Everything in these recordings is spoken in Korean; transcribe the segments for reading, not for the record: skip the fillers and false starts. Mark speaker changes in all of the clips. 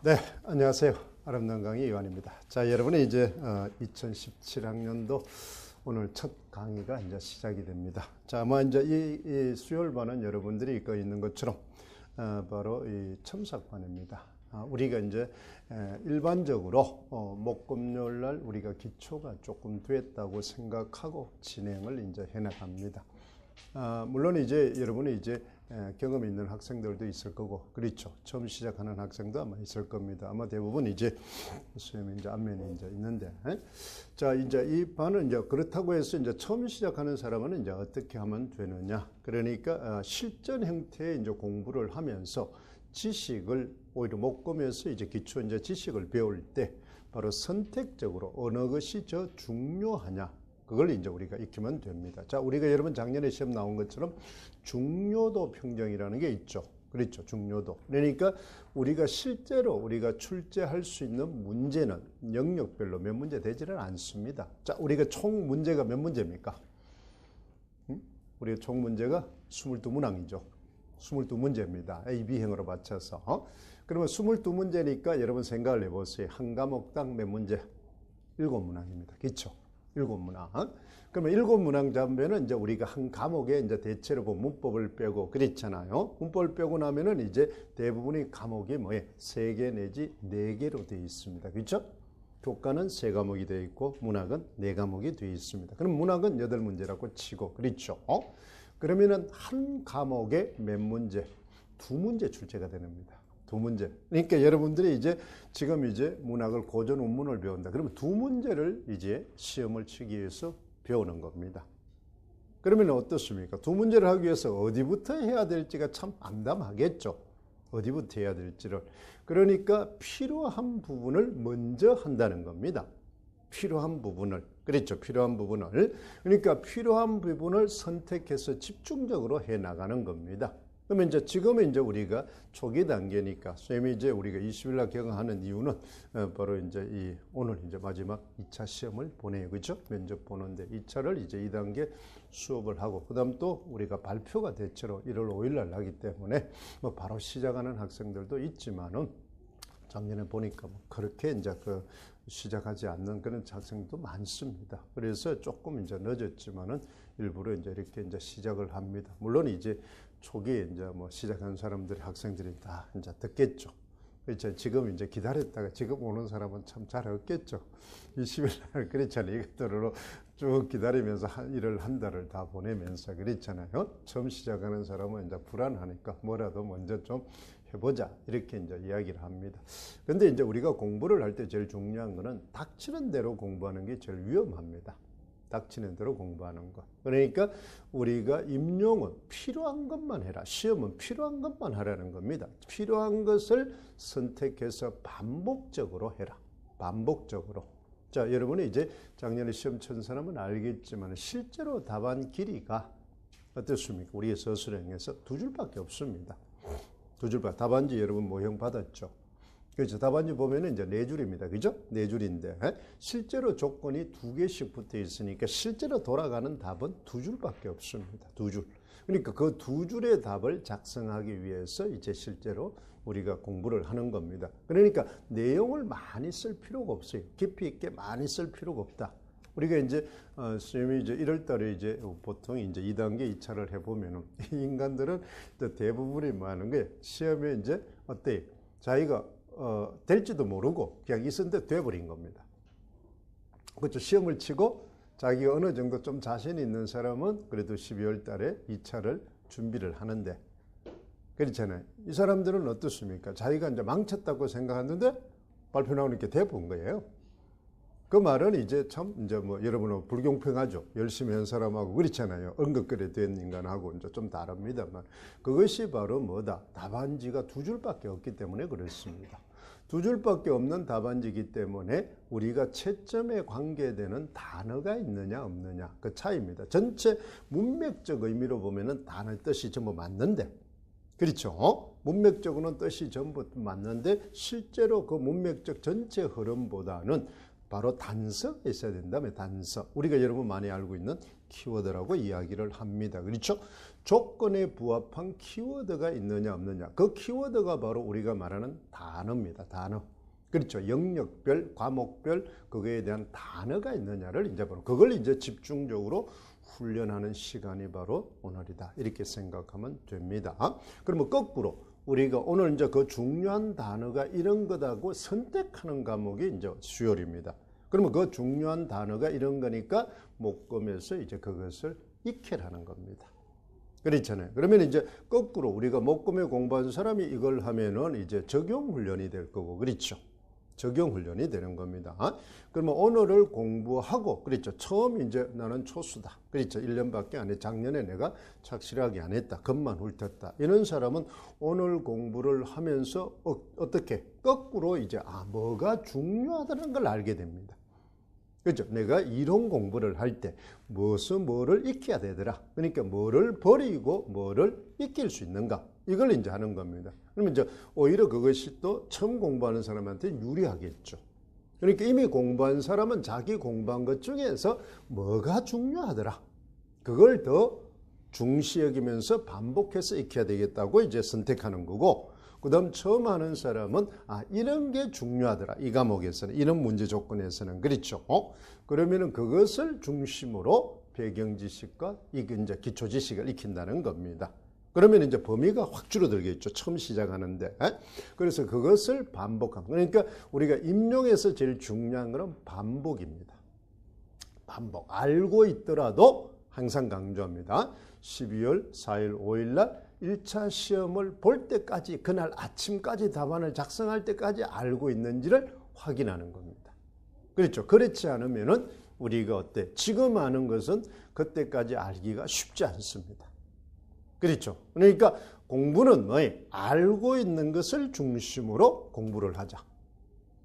Speaker 1: 네, 안녕하세요. 아름다운 강의 이완입니다. 자, 여러분이 이제 2017학년도 오늘 첫 강의가 이제 시작이 됩니다. 자, 아마 이제 이 수요일반은 여러분들이 읽고 있는 것처럼 바로 이 첨삭반입니다. 우리가 이제 일반적으로 목금요일 날 우리가 기초가 조금 됐다고 생각하고 진행을 이제 해나갑니다. 물론 이제 여러분이 이제 경험 있는 학생들도 있을 거고, 그렇죠. 처음 시작하는 학생도 아마 있을 겁니다. 아마 대부분 이제 수염이 이제 앞면에 이제 있는데, 자, 이제 이 반은 이제 그렇다고 해서 이제 처음 시작하는 사람은 이제 어떻게 하면 되느냐. 그러니까 실전 형태의 이제 공부를 하면서 지식을 오히려 목금에서 이제 기초 이제 지식을 배울 때 바로 선택적으로 어느 것이 저 중요하냐. 그걸 이제 우리가 익히면 됩니다. 자, 우리가 여러분 작년에 시험 나온 것처럼 중요도 평정이라는 게 있죠. 그렇죠. 중요도. 그러니까 우리가 실제로 우리가 출제할 수 있는 문제는 영역별로 몇 문제 되지는 않습니다. 자, 우리가 총 문제가 몇 문제입니까? 우리가 총 문제가 22문항이죠. 22문제입니다. A, B형으로 맞춰서. 그러면 22문제니까 여러분 생각을 해보세요. 한 과목당 몇 문제? 7문항입니다. 그렇죠? 7문항. 그러면 7문항 잡으면은 이제 우리가 한 과목에 이제 대체로 보면 문법을 빼고 그렇잖아요. 문법을 빼고 나면은 이제 대부분의 과목이 뭐예요? 3개 내지 4개로 되어 있습니다. 그렇죠? 교과는 3과목이 되어 있고 문학은 4과목이 되어 있습니다. 그럼 문학은 8문제라고 치고 그렇죠? 그러면은 한 과목에 몇 문제? 2문제 출제가 됩니다. 2문제. 그러니까 여러분들이 이제 지금 이제 문학을 고전 원문을 배운다. 그러면 2문제를 이제 시험을 치기 위해서 배우는 겁니다. 그러면 어떻습니까? 2문제를 하기 위해서 어디부터 해야 될지가 참 암담하겠죠. 어디부터 해야 될지를. 그러니까 필요한 부분을 먼저 한다는 겁니다. 필요한 부분을. 그렇죠. 필요한 부분을. 그러니까 필요한 부분을 선택해서 집중적으로 해 나가는 겁니다. 그러면 이제 지금은 이제 우리가 초기 단계니까 쌤이 이제 우리가 20일 날 개강하는 이유는 바로 이제 오늘 이제 마지막 2차 시험을 보내요. 그죠? 면접 보는데 2차를 이제 2단계 수업을 하고 그다음 또 우리가 발표가 대체로 1월 5일 날 하기 때문에 뭐 바로 시작하는 학생들도 있지만은 작년에 보니까 뭐 그렇게 이제 시작하지 않는 그런 학생도 많습니다. 그래서 조금 이제 늦었지만은 일부러 이제 이렇게 이제 시작을 합니다. 물론 이제 초기에 이제 뭐 시작한 사람들이 학생들이 다 이제 듣겠죠. 그렇죠. 지금 이제 기다렸다가 지금 오는 사람은 참 잘 없겠죠. 20일 날 그렇잖아요. 이것들로 쭉 기다리면서 일을 한 달을 다 보내면서 그렇잖아요. 처음 시작하는 사람은 이제 불안하니까 뭐라도 먼저 좀 해보자 이렇게 이제 이야기를 합니다. 근데 이제 우리가 공부를 할 때 제일 중요한 거는 닥치는 대로 공부하는 게 제일 위험합니다. 닥치는 대로 공부하는 것. 그러니까 우리가 임용은 필요한 것만 해라. 시험은 필요한 것만 하라는 겁니다. 필요한 것을 선택해서 반복적으로 해라. 반복적으로. 자, 여러분이 이제 작년에 시험 친 사람은 알겠지만 실제로 답안 길이가 어떻습니까? 우리의 서술형에서 2줄밖에 없습니다. 2줄밖에. 답안지 여러분 모형 받았죠? 그렇죠. 답안지 보면은 이제 4줄입니다. 그죠? 4줄인데 실제로 조건이 2개씩 붙어 있으니까 실제로 돌아가는 답은 2줄밖에 없습니다. 2줄. 그러니까 그 2줄의 답을 작성하기 위해서 이제 실제로 우리가 공부를 하는 겁니다. 그러니까 내용을 많이 쓸 필요가 없어요. 깊이 있게 많이 쓸 필요가 없다. 우리가 이제 선생님이 이제 1월 달에 이제 보통 이제 2단계 2차를 해보면은 인간들은 대부분이 뭐 하는 게 시험에 이제 어때요? 자기가 될지도 모르고 그냥 있었는데 돼버린 겁니다. 그렇죠. 시험을 치고 자기가 어느 정도 좀 자신 있는 사람은 그래도 12월 달에 2차를 준비를 하는데 그렇잖아요. 이 사람들은 어떻습니까? 자기가 이제 망쳤다고 생각하는데 발표 나오니까 돼본 거예요. 그 말은 이제 참 이제 뭐 여러분은 불공평하죠. 열심히 한 사람하고 그렇잖아요. 언급거리 된 인간하고 이제 좀 다릅니다만 그것이 바로 뭐다? 답안지가 2줄밖에 없기 때문에 그렇습니다. 2줄밖에 없는 답안지이기 때문에 우리가 채점에 관계되는 단어가 있느냐 없느냐 그 차이입니다. 전체 문맥적 의미로 보면은 단어의 뜻이 전부 맞는데 그렇죠. 문맥적으로는 뜻이 전부 맞는데 실제로 그 문맥적 전체 흐름보다는 바로 단서가 있어야 된다면 단서. 우리가 여러분 많이 알고 있는 키워드라고 이야기를 합니다. 그렇죠? 조건에 부합한 키워드가 있느냐 없느냐. 그 키워드가 바로 우리가 말하는 단어입니다. 단어. 그렇죠. 영역별, 과목별 그거에 대한 단어가 있느냐를 이제 바로 그걸 이제 집중적으로 훈련하는 시간이 바로 오늘이다. 이렇게 생각하면 됩니다. 그러면 거꾸로 우리가 오늘 이제 그 중요한 단어가 이런 거다고 선택하는 과목이 이제 수요일입니다. 그러면 그 중요한 단어가 이런 거니까 목금에서 이제 그것을 익혀라는 겁니다. 그렇잖아요. 그러면 이제 거꾸로 우리가 목금에 공부한 사람이 이걸 하면은 이제 적용 훈련이 될 거고, 그렇죠? 적용 훈련이 되는 겁니다. 그러면 오늘을 공부하고, 그렇죠. 처음 이제 나는 초수다. 그렇죠. 1년밖에 안 해. 작년에 내가 착실하게 안 했다. 겁만 훑었다. 이런 사람은 오늘 공부를 하면서 어떻게 거꾸로 이제 뭐가 중요하다는 걸 알게 됩니다. 그렇죠. 내가 이론 공부를 할 때 뭐를 익혀야 되더라. 그러니까 뭐를 버리고 뭐를 익힐 수 있는가. 이걸 이제 하는 겁니다. 그러면 이제 오히려 그것이 또 처음 공부하는 사람한테 유리하겠죠. 그러니까 이미 공부한 사람은 자기 공부한 것 중에서 뭐가 중요하더라. 그걸 더 중시 여기면서 반복해서 익혀야 되겠다고 이제 선택하는 거고, 그 다음 처음 하는 사람은 이런 게 중요하더라. 이 과목에서는 이런 문제 조건에서는 그렇죠. 그러면은 그것을 중심으로 배경 지식과 이제 기초 지식을 익힌다는 겁니다. 그러면 이제 범위가 확 줄어들겠죠. 처음 시작하는데. 그래서 그것을 반복하면. 그러니까 우리가 임용에서 제일 중요한 것은 반복입니다. 반복. 알고 있더라도 항상 강조합니다. 12월 4일, 5일 날 1차 시험을 볼 때까지, 그날 아침까지 답안을 작성할 때까지 알고 있는지를 확인하는 겁니다. 그렇죠. 그렇지 않으면은 우리가 어때? 지금 아는 것은 그때까지 알기가 쉽지 않습니다. 그렇죠. 그러니까 공부는 알고 있는 것을 중심으로 공부를 하자.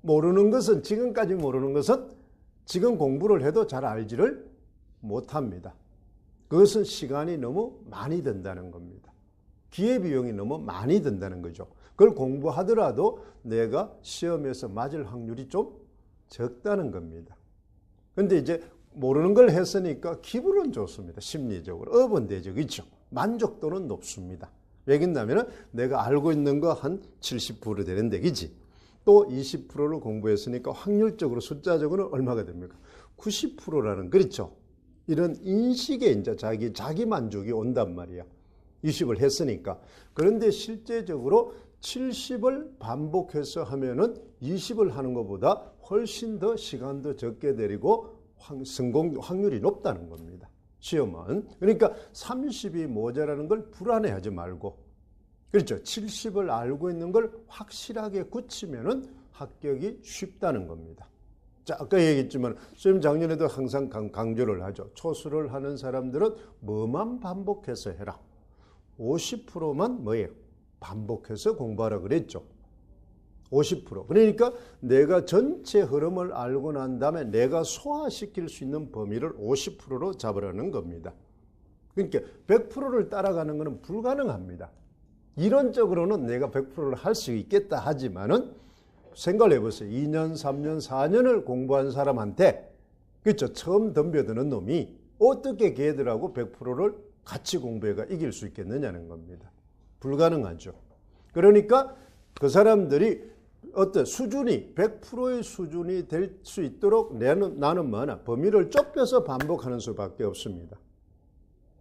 Speaker 1: 모르는 것은, 지금까지 모르는 것은 지금 공부를 해도 잘 알지를 못합니다. 그것은 시간이 너무 많이 든다는 겁니다. 기회비용이 너무 많이 든다는 거죠. 그걸 공부하더라도 내가 시험에서 맞을 확률이 좀 적다는 겁니다. 그런데 이제 모르는 걸 했으니까 기분은 좋습니다. 심리적으로. 업은 되죠. 그렇죠? 만족도는 높습니다. 왜 그러냐면 내가 알고 있는 거 한 70% 되는데, 그지? 또 20%를 공부했으니까 확률적으로 숫자적으로는 얼마가 됩니까? 90%라는, 그렇죠? 이런 인식에 이제 자기 만족이 온단 말이야. 20을 했으니까. 그런데 실제적으로 70을 반복해서 하면은 20을 하는 것보다 훨씬 더 시간도 적게 들이고 성공 확률이 높다는 겁니다. 시험은. 그러니까 30이 모자라는 걸 불안해하지 말고, 그렇죠. 70을 알고 있는 걸 확실하게 굳히면은 합격이 쉽다는 겁니다. 자, 아까 얘기했지만 선생님 작년에도 항상 강조를 하죠. 초수를 하는 사람들은 뭐만 반복해서 해라. 50%만 뭐예요? 반복해서 공부하라 그랬죠. 50%. 그러니까 내가 전체 흐름을 알고 난 다음에 내가 소화시킬 수 있는 범위를 50%로 잡으라는 겁니다. 그러니까 100%를 따라가는 것은 불가능합니다. 이론적으로는 내가 100%를 할 수 있겠다 하지만은 생각을 해보세요. 2년, 3년, 4년을 공부한 사람한테, 그렇죠. 처음 덤벼드는 놈이 어떻게 걔들하고 100%를 같이 공부해가 이길 수 있겠느냐는 겁니다. 불가능하죠. 그러니까 그 사람들이 어떤 수준이 100%의 수준이 될 수 있도록 나는 뭐하나 범위를 좁혀서 반복하는 수밖에 없습니다.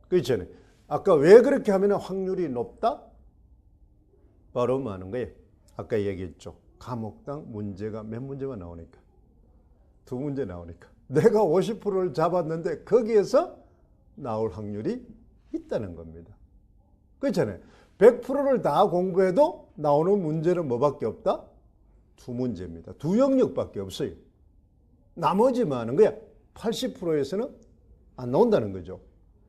Speaker 1: 그렇잖아요. 아까 왜 그렇게 하면 확률이 높다? 바로 뭐 하는 거예요? 아까 얘기했죠. 과목당 문제가 몇 문제가 나오니까. 2문제 나오니까. 내가 50%를 잡았는데 거기에서 나올 확률이 있다는 겁니다. 그렇잖아요. 100%를 다 공부해도 나오는 문제는 뭐밖에 없다? 2문제입니다. 2영역밖에 없어요. 나머지 뭐 하는 거야? 80%에서는 안 나온다는 거죠.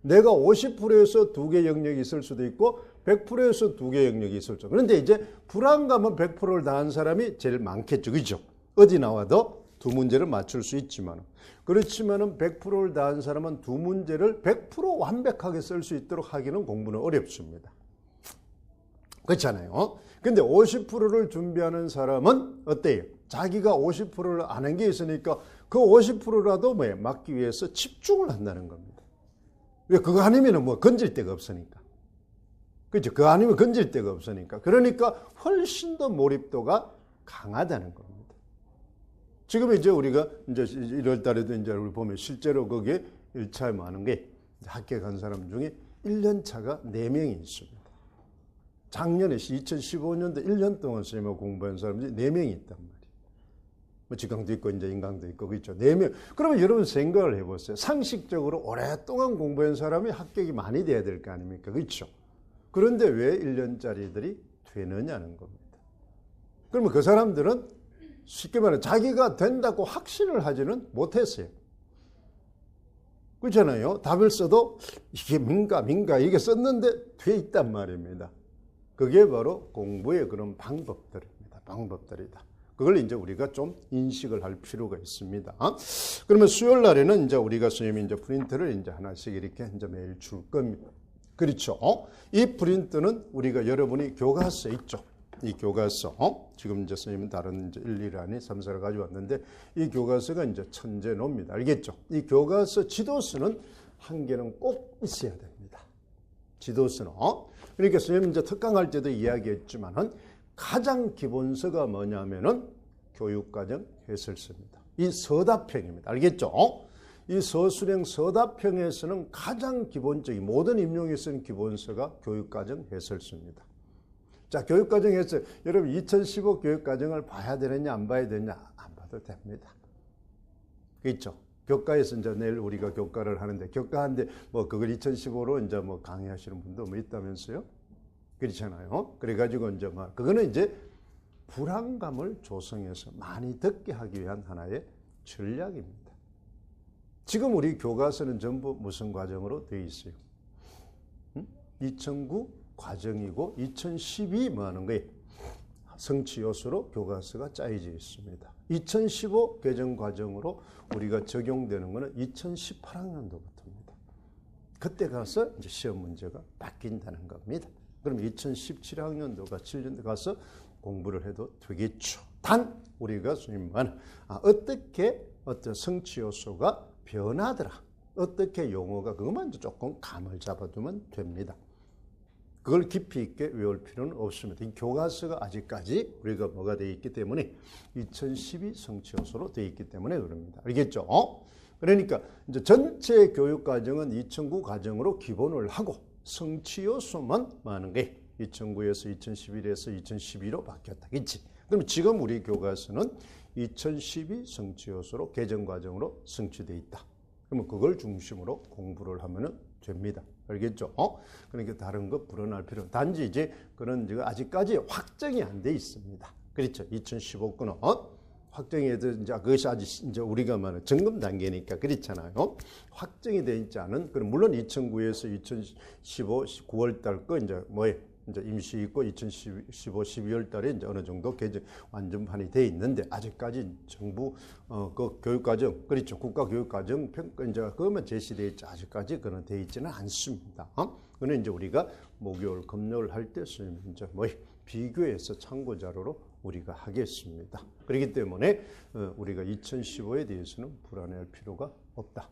Speaker 1: 내가 50%에서 2개 영역이 있을 수도 있고 100%에서 2개 영역이 있을 수도. 그런데 이제 불안감은 100%를 다 한 사람이 제일 많겠죠. 그죠? 어디 나와도 2문제를 맞출 수 있지만, 그렇지만은 100%를 다 한 사람은 2문제를 100% 완벽하게 쓸 수 있도록 하기는 공부는 어렵습니다. 그렇잖아요. 근데 50%를 준비하는 사람은 어때요? 자기가 50%를 아는 게 있으니까 그 50%라도 뭐 막기 위해서 집중을 한다는 겁니다. 왜 그거 아니면 뭐 건질 데가 없으니까. 그렇죠? 그거 아니면 건질 데가 없으니까. 그러니까 훨씬 더 몰입도가 강하다는 겁니다. 지금 이제 우리가 이제 1월 달에도 이제 우리 보면 실제로 거기에 1차에 많은 게 학교 간 사람 중에 1년 차가 4명이 있습니다. 작년에 2015년도 1년 동안 선생님하고 공부한 사람들이 4명이 있단 말이에요. 뭐 직강도 있고 이제 인강도 있고 그렇죠. 4명. 그러면 여러분 생각을 해보세요. 상식적으로 오랫동안 공부한 사람이 합격이 많이 돼야 될 거 아닙니까? 그렇죠. 그런데 왜 1년짜리들이 되느냐는 겁니다. 그러면 그 사람들은 쉽게 말해 자기가 된다고 확신을 하지는 못했어요. 그렇잖아요. 답을 써도 이게 민가 이게 썼는데 돼 있단 말입니다. 그게 바로 공부의 그런 방법들입니다. 방법들이다. 그걸 이제 우리가 좀 인식을 할 필요가 있습니다. 그러면 수요일 날에는 이제 우리가 선생님이 이제 프린트를 이제 하나씩 이렇게 이제 매일 줄 겁니다. 그렇죠. 이 프린트는 우리가 여러분이 교과서 있죠. 이 교과서. 지금 이제 선생님은 다른 이제 1, 2를 아니 3, 4를 가져왔는데 이 교과서가 이제 천재노입니다. 알겠죠? 이 교과서 지도서는 한 개는 꼭 있어야 됩니다. 지도서는. 그러니까 선생님 이제 특강할 때도 이야기했지만은 가장 기본서가 뭐냐면은 교육과정 해설서입니다. 이 서답형입니다. 알겠죠? 이 서술형 서답형에서는 가장 기본적인 모든 임용에 쓰는 기본서가 교육과정 해설서입니다. 자, 교육과정 해설. 여러분 2015 교육과정을 봐야 되느냐 안 봐야 되느냐 안 봐도 됩니다. 그렇죠? 교과에서 이제 내일 우리가 교과를 하는데 교과하는데 뭐 그걸 2015로 이제 뭐 강의하시는 분도 뭐 있다면서요? 그렇잖아요. 그래가지고 이제 막 그거는 이제 불안감을 조성해서 많이 듣게 하기 위한 하나의 전략입니다. 지금 우리 교과서는 전부 무슨 과정으로 되어 있어요? 2009 과정이고 2012 뭐 하는 거예요? 성취 요소로 교과서가 짜여져 있습니다. 2015 개정 과정으로 우리가 적용되는 것은 2018학년도부터입니다. 그때 가서 이제 시험 문제가 바뀐다는 겁니다. 그럼 2017학년도가 7년도 가서 공부를 해도 되겠죠. 단 우리가 선생님만 어떻게 어떤 성취 요소가 변하더라. 어떻게 용어가 그것만 조금 감을 잡아두면 됩니다. 그걸 깊이 있게 외울 필요는 없습니다. 이 교과서가 아직까지 우리가 뭐가 되어 있기 때문에 2012 성취 요소로 되어 있기 때문에 그럽니다. 알겠죠? 그러니까 이제 전체 교육 과정은 2009 과정으로 기본을 하고 성취 요소만 많은 게 2009에서 2011에서 2012로 바뀌었다. 그렇지? 그럼 지금 우리 교과서는 2012 성취 요소로 개정 과정으로 성취되어 있다. 그러면 그걸 중심으로 공부를 하면 됩니다. 알겠죠? 그러니까 다른 거 불안할 필요. 단지 이제 그런 아직까지 확정이 안 돼 있습니다. 그렇죠? 2015거는 확정이 돼도 이제 그것이 아직 이제 우리가 말하는 점검 단계니까 그렇잖아요. 확정이 돼 있지 않은 그럼 물론 2009에서 2015 9월 달 거 이제 뭐에 이제 임시 있고 2015 12월 달에 이제 어느 정도 개정 완전판이 돼 있는데 아직까지 정부 그 교육과정 그렇죠 국가 교육과정 평가 이제 그것만 제시돼 있지 아직까지 그는 돼 있지는 않습니다. 그는 이제 우리가 목요일 금요일 할 때 이제 뭐 비교해서 참고 자료로 우리가 하겠습니다. 그렇기 때문에 우리가 2015에 대해서는 불안해할 필요가 없다.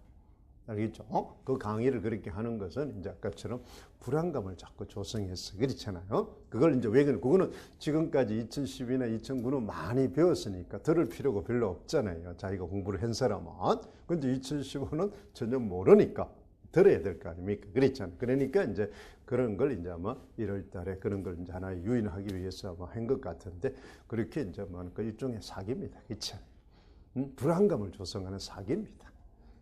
Speaker 1: 알겠죠? 그 강의를 그렇게 하는 것은 이제 아까처럼 불안감을 자꾸 조성해서 그렇잖아요. 그걸 이제 왜 그거는 지금까지 2010이나 2009는 많이 배웠으니까 들을 필요가 별로 없잖아요. 자기가 공부를 한 사람은. 근데 2015는 전혀 모르니까 들어야 될 거 아닙니까? 그렇잖아요. 그러니까 이제 그런 걸 이제 아마 1월 달에 그런 걸 이제 하나 유인하기 위해서 아마 한 것 같은데 그렇게 이제 뭐 그 일종의 사기입니다. 그렇잖아요. 불안감을 조성하는 사기입니다.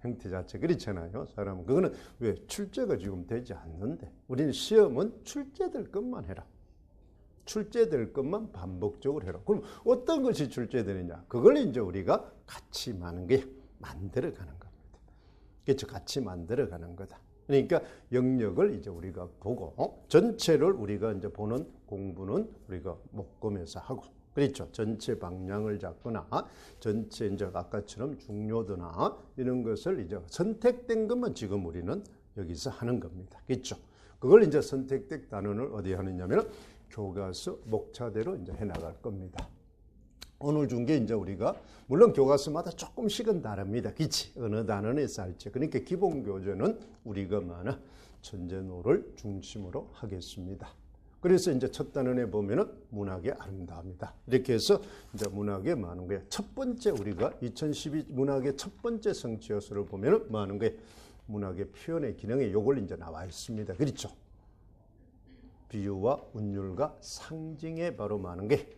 Speaker 1: 형태 자체 그렇잖아요. 사람은 그거는 왜 출제가 지금 되지 않는데 우리는 시험은 출제될 것만 해라. 출제될 것만 반복적으로 해라. 그럼 어떤 것이 출제되느냐? 그걸 이제 우리가 같이 많은 게 만들어가는 겁니다. 그렇죠? 같이 만들어가는 거다. 그러니까 영역을 이제 우리가 보고 전체를 우리가 이제 보는 공부는 우리가 목금에서 하고. 그렇죠. 전체 방향을 잡거나 전체 이제 아까처럼 중요도나 이런 것을 이제 선택된 것만 지금 우리는 여기서 하는 겁니다. 그렇죠. 그걸 이제 선택된 단원을 어디 하느냐면 교과서 목차대로 이제 해나갈 겁니다. 오늘 준 게 이제 우리가 물론 교과서마다 조금씩은 다릅니다. 그치? 어느 단원에 쌓일지. 그러니까 기본 교재는 우리가 많아 천재노를 중심으로 하겠습니다. 그래서 이제 첫 단원에 보면은 문학의 아름다움이다. 이렇게 해서 이제 문학의 많은 거예요. 첫 번째 우리가 2012 문학의 첫 번째 성취 요소를 보면은 많은 거예요. 문학의 표현의 기능에 요걸 이제 나와 있습니다. 그렇죠? 비유와 운율과 상징에 바로 많은 게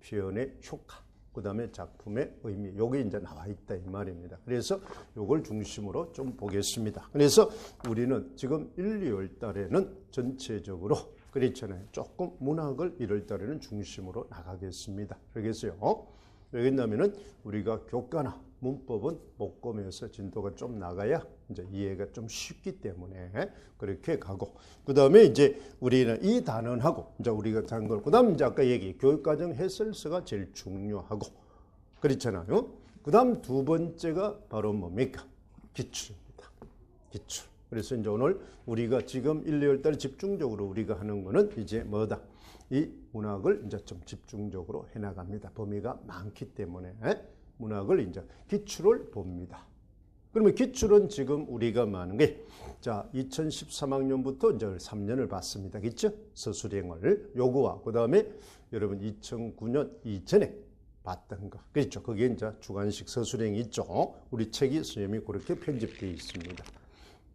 Speaker 1: 표현의 효과, 그 다음에 작품의 의미, 요게 이제 나와 있다 이 말입니다. 그래서 요걸 중심으로 좀 보겠습니다. 그래서 우리는 지금 1, 2월 달에는 전체적으로 그렇잖아요. 조금 문학을 1월 달에는 중심으로 나가겠습니다. 그러겠어요. 왜냐하면은 우리가 교과나 문법은 목금에서 진도가 좀 나가야 이제 이해가 좀 쉽기 때문에 그렇게 가고, 그 다음에 이제 우리는 이 단원하고 이제 우리가 단 걸, 그 다음 이제 아까 얘기 교육과정 해설서가 제일 중요하고 그렇잖아요. 그 다음 두 번째가 바로 뭡니까? 기출입니다. 기출. 그래서 이제 오늘 우리가 지금 1, 2월 달에 집중적으로 우리가 하는 거는 이제 뭐다? 이 문학을 이제 좀 집중적으로 해나갑니다. 범위가 많기 때문에 문학을 이제 기출을 봅니다. 그러면 기출은 지금 우리가 많은 게, 자, 2013학년부터 이제 3년을 봤습니다. 그렇죠? 서술형을 요구와 그 다음에 여러분 2009년 이전에 봤던 거. 그렇죠? 거기에 이제 주관식 서술형이 있죠. 우리 책이 선생님이 그렇게 편집되어 있습니다.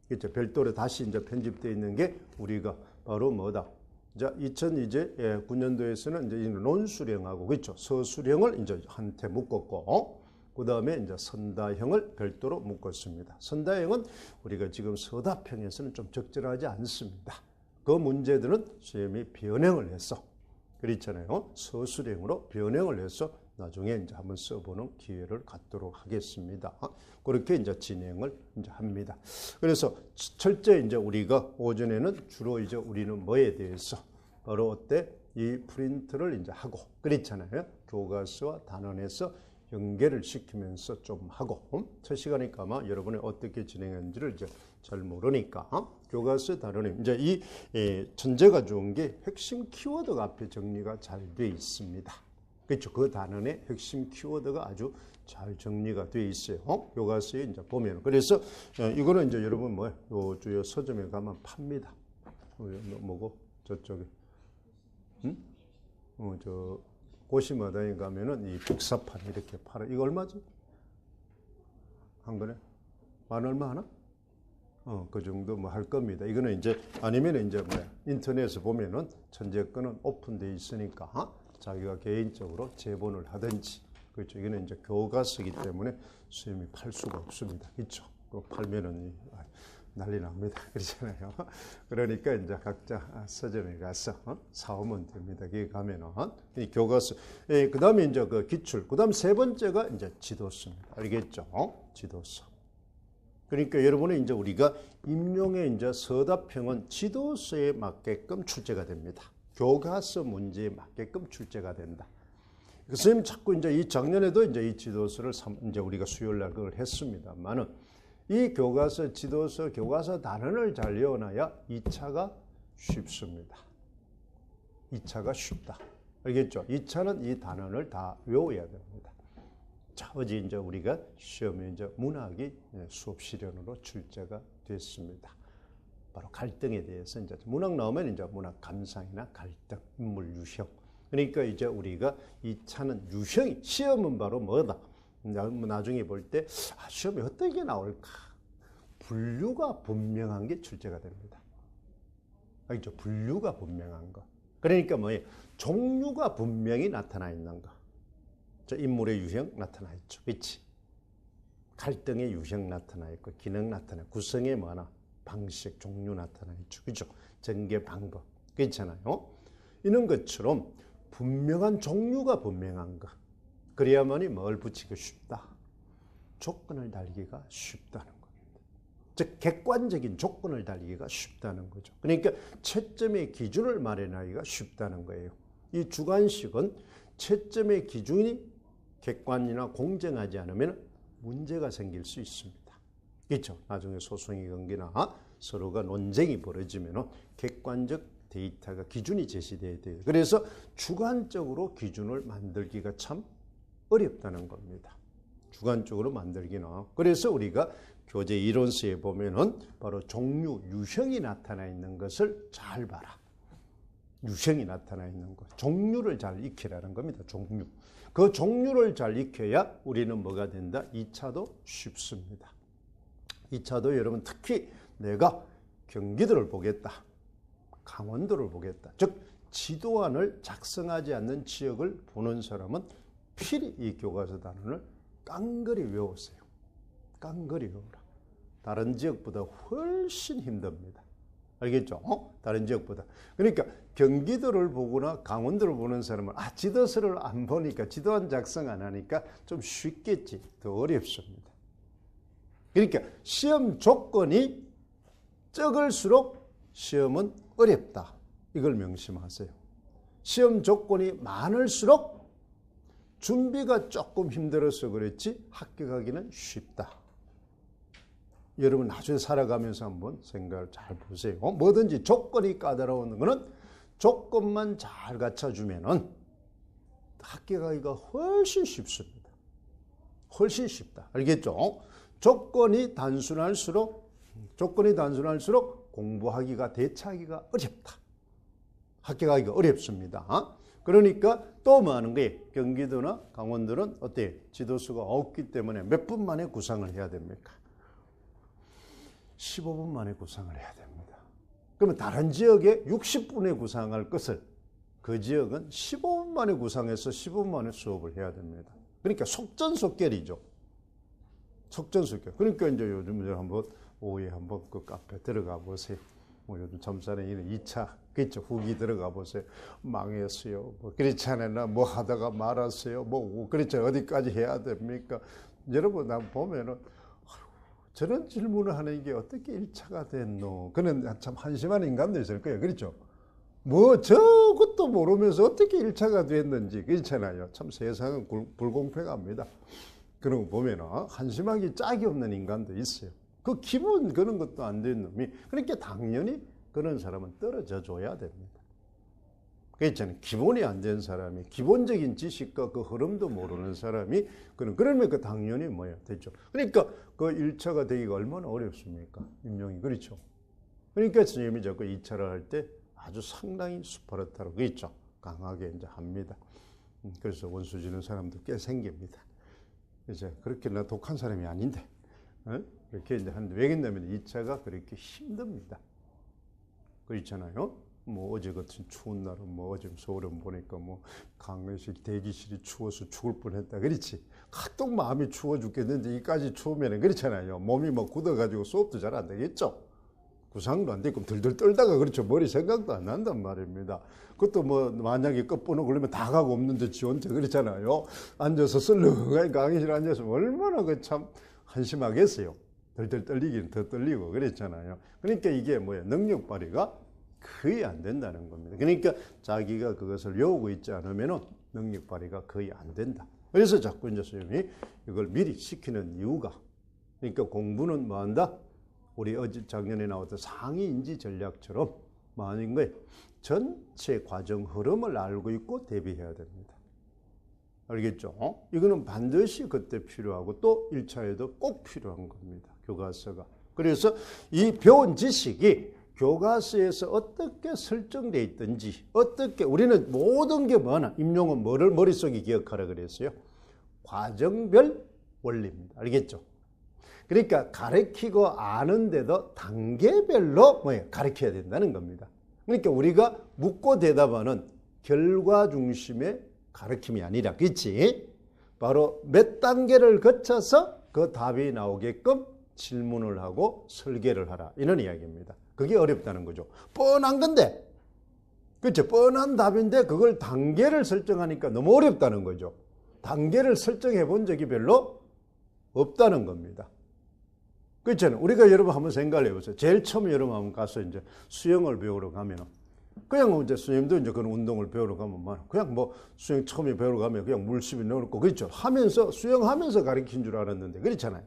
Speaker 1: 그렇죠? 별도로 다시 이제 편집되어 있는 게 우리가 바로 뭐다? 자, 2009년도에서는 이제 논술형하고, 그렇죠? 서술형을 이제 한테 묶었고, 그 다음에 이제 선다형을 별도로 묶었습니다. 선다형은 우리가 지금 서답형에서는 좀 적절하지 않습니다. 그 문제들은 선생님이 변형을 해서, 그렇잖아요. 서술형으로 변형을 해서 나중에 이제 한번 써보는 기회를 갖도록 하겠습니다. 그렇게 이제 진행을 이제 합니다. 그래서 철저히 이제 우리가 오전에는 주로 이제 우리는 뭐에 대해서 바로 어때 이 프린트를 이제 하고 그렇잖아요. 교과서와 단원에서 연계를 시키면서 좀 하고, 첫 시간이니까 아마 여러분이 어떻게 진행했는지를 이제 잘 모르니까 교과서 단원에 이제 이 천재가 좋은 게 핵심 키워드가 앞에 정리가 잘 돼 있습니다. 그렇죠. 그 단원의 핵심 키워드가 아주 잘 정리가 되어 있어요. 교과서에 이제 보면. 그래서 이거는 이제 여러분 뭐요? 요 주요 서점에 가면 팝니다. 뭐고 저쪽에, 저 고시마다에 가면은 이 복사판 이렇게 팔아. 이거 얼마지? 한 권에 만 얼마 하나? 그 정도 뭐 할 겁니다. 이거는 이제 아니면 이제 뭐야 인터넷에 보면은 천재 거는 오픈돼 있으니까. 자기가 개인적으로 제본을 하든지, 그렇죠. 이거는 이제 교과서이기 때문에 수님이 팔 수가 없습니다. 그렇죠. 팔면은 난리 납니다. 그렇잖아요. 그러니까 이제 각자 서점에 가서 사오면 됩니다. 거기 가면은 이 교과서. 그 다음에 이제 그 기출. 그 다음 세 번째가 이제 지도서입니다. 알겠죠? 지도서. 그러니까 여러분이 이제 우리가 임용의 이제 서답형은 지도서에 맞게끔 출제가 됩니다. 교과서 문제에 맞게끔 출제가 된다. 선생님 자꾸 이제 이 작년에도 이제 이 지도서를 이제 우리가 수요일 날 그걸 했습니다만은 이 교과서 지도서 교과서 단원을 잘 외워놔야 2차가 쉽습니다. 2차가 쉽다. 알겠죠? 2차는 이 단원을 다 외워야 됩니다. 자, 어제 이제 우리가 시험에 이제 문학이 수업 실현으로 출제가 됐습니다. 바로 갈등에 대해서 이제 문학 나오면 이제 문학 감상이나 갈등, 인물 유형. 그러니까 이제 우리가 이 차는 유형이, 시험은 바로 뭐다? 나중에 볼 때 시험에 어떤 게 나올까? 분류가 분명한 게 출제가 됩니다. 알겠죠? 분류가 분명한 거. 그러니까 뭐예요? 종류가 분명히 나타나 있는 거. 저 인물의 유형 나타나 있죠. 그렇지? 갈등의 유형 나타나 있고, 기능 나타나 있고, 구성의 뭐나 방식, 종류 나타나 있죠. 그죠? 전개 방법. 그렇잖아요. 이런 것처럼 분명한 종류가 분명한 거. 그래야만이 뭘 붙이기 쉽다. 조건을 달기가 쉽다는 겁니다. 즉 객관적인 조건을 달기가 쉽다는 거죠. 그러니까 채점의 기준을 마련하기가 쉽다는 거예요. 이 주관식은 채점의 기준이 객관이나 공정하지 않으면 문제가 생길 수 있습니다. 그렇죠. 나중에 소송의 관계나 서로가 논쟁이 벌어지면 객관적 데이터가 기준이 제시돼야 돼요. 그래서 주관적으로 기준을 만들기가 참 어렵다는 겁니다. 주관적으로 만들기는. 그래서 우리가 교재 이론서에 보면은 바로 종류, 유형이 나타나 있는 것을 잘 봐라. 유형이 나타나 있는 것. 종류를 잘 익히라는 겁니다. 종류. 그 종류를 잘 익혀야 우리는 뭐가 된다? 2차도 쉽습니다. 2차도 여러분 특히 내가 경기도를 보겠다. 강원도를 보겠다. 즉 지도안을 작성하지 않는 지역을 보는 사람은 필히 이 교과서 단원을 깡그리 외우세요. 깡그리 외우라. 다른 지역보다 훨씬 힘듭니다. 알겠죠? 다른 지역보다. 그러니까 경기도를 보거나 강원도를 보는 사람은 지도서를 안 보니까 지도안 작성 안 하니까 좀 쉽겠지. 더 어렵습니다. 그러니까 시험 조건이 적을수록 시험은 어렵다. 이걸 명심하세요. 시험 조건이 많을수록 준비가 조금 힘들어서 그렇지 합격하기는 쉽다. 여러분 나중에 살아가면서 한번 생각을 잘 보세요. 뭐든지 조건이 까다로운 거는 조건만 잘 갖춰주면은 합격하기가 훨씬 쉽습니다. 훨씬 쉽다. 알겠죠? 조건이 단순할수록 공부하기가 대처하기가 어렵다. 합격하기가 어렵습니다. 그러니까 또 뭐 하는 거예요? 경기도나 강원도는 어때요? 지도수가 없기 때문에 몇 분 만에 구상을 해야 됩니까? 15분 만에 구상을 해야 됩니다. 그러면 다른 지역에 60분에 구상할 것을 그 지역은 15분 만에 구상해서 15분 만에 수업을 해야 됩니다. 그러니까 속전속결이죠. 속전속결. 그러니까 이제 요즘 한번 오후에 한번 그 카페 들어가 보세요. 뭐 요즘 점사는 2차 그렇죠. 후기 들어가 보세요. 망했어요. 뭐 그렇지 않았나 뭐 하다가 말았어요. 뭐 그렇죠. 어디까지 해야 됩니까? 여러분 나 보면은 저런 질문을 하는 게 어떻게 1차가 됐노? 그는 참 한심한 인간도 있을 거예요. 그렇죠? 뭐 저것도 모르면서 어떻게 1차가 됐는지 그렇잖아요. 참 세상은 불공평합니다. 그런 거 보면 한심하기 짝이 없는 인간도 있어요. 그 기본 그런 것도 안 된 놈이 그러니까 당연히 그런 사람은 떨어져 줘야 됩니다. 그렇잖아요. 기본이 안 된 사람이 기본적인 지식과 그 흐름도 모르는 사람이 그러면 그 당연히 뭐야 됐죠. 그러니까 그 1차가 되기가 얼마나 어렵습니까? 임용이 그렇죠. 그러니까 선생님이 자꾸 2차를 할 때 아주 상당히 스파르타로 그렇죠. 강하게 이제 합니다. 그래서 원수 지는 사람도 꽤 생깁니다. 이제 그렇게 나 독한 사람이 아닌데 이렇게 이제 하는데 왜냐면 2차가 그렇게 힘듭니다. 그렇잖아요. 뭐 어제 같은 추운 날은 뭐 어제 서울에 보니까 뭐 강릉시 대기실이 추워서 죽을 뻔했다. 그렇지. 가뜩 마음이 추워 죽겠는데 이까지 추우면은 그렇잖아요. 몸이 막 굳어가지고 수업도 잘 안 되겠죠. 구상도 안 되고 들들 떨다가 그렇죠. 머리 생각도 안 난단 말입니다. 그것도 뭐 만약에 끝번호 걸리면 다 가고 없는데 지 혼자 그렇잖아요. 앉아서 설렁하게 강의실에 앉아서 얼마나 그 참 한심하겠어요. 들들 떨리긴 더 떨리고 그랬잖아요. 그러니까 이게 뭐예요? 능력 발휘가 거의 안 된다는 겁니다. 그러니까 자기가 그것을 외우고 있지 않으면 능력 발휘가 거의 안 된다. 그래서 자꾸 이제 선생님이 이걸 미리 시키는 이유가 그러니까 공부는 뭐 한다? 우리 어제 작년에 나왔던 상위 인지 전략처럼 뭐 하는 거예요? 전체 과정 흐름을 알고 있고 대비해야 됩니다. 알겠죠? 이거는 반드시 그때 필요하고 또 1차에도 꼭 필요한 겁니다. 교과서가. 그래서 이 배운 지식이 교과서에서 어떻게 설정되어 있든지 어떻게 우리는 모든 게 뭐나 임용은 뭐를 머릿속에 기억하라 그랬어요? 과정별 원리입니다. 알겠죠? 그러니까 가르치고 아는데도 단계별로 가르쳐야 된다는 겁니다. 그러니까 우리가 묻고 대답하는 결과 중심의 가르침이 아니라 그렇지? 바로 몇 단계를 거쳐서 그 답이 나오게끔 질문을 하고 설계를 하라 이런 이야기입니다. 그게 어렵다는 거죠. 뻔한 건데 그렇죠? 뻔한 답인데 그걸 단계를 설정하니까 너무 어렵다는 거죠. 단계를 설정해 본 적이 별로 없다는 겁니다. 그렇잖아요. 우리가 여러분 한번 생각을 해보세요. 제일 처음에 여러분 한번 가서 이제 수영을 배우러 가면 그냥 이제 선생님도 이제 그런 운동을 배우러 가면 그냥 뭐 수영 처음에 배우러 가면 그냥 물심이 넣어놓고 그렇죠. 하면서 수영하면서 가르친 줄 알았는데 그렇잖아요.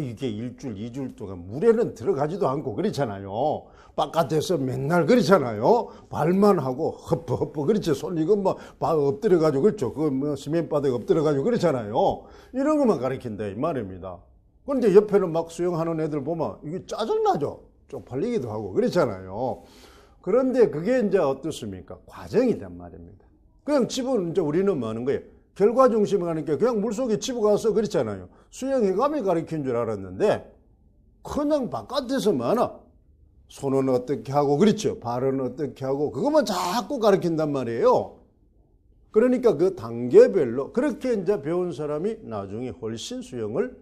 Speaker 1: 이게 일주일, 이주일 동안 물에는 들어가지도 않고 그렇잖아요. 바깥에서 맨날 그렇잖아요. 발만 하고 헛버헛버 그렇죠. 손 이거 뭐 엎드려가지고 그렇죠. 그 뭐 시멘바닥에 엎드려가지고 그렇잖아요. 이런 것만 가르친다 이 말입니다. 그런데 옆에는 막 수영하는 애들 보면 이게 짜증나죠. 쪽팔리기도 하고 그렇잖아요. 그런데 그게 이제 어떻습니까? 과정이란 말입니다. 그냥 집은 이제 우리는 뭐 하는 거예요? 결과 중심에 가니까 그냥 물속에 집어가서 그렇잖아요. 수영해감이 가르친 줄 알았는데 그냥 바깥에서 많아. 손은 어떻게 하고 그렇죠. 발은 어떻게 하고 그것만 자꾸 가르친단 말이에요. 그러니까 그 단계별로 그렇게 이제 배운 사람이 나중에 훨씬 수영을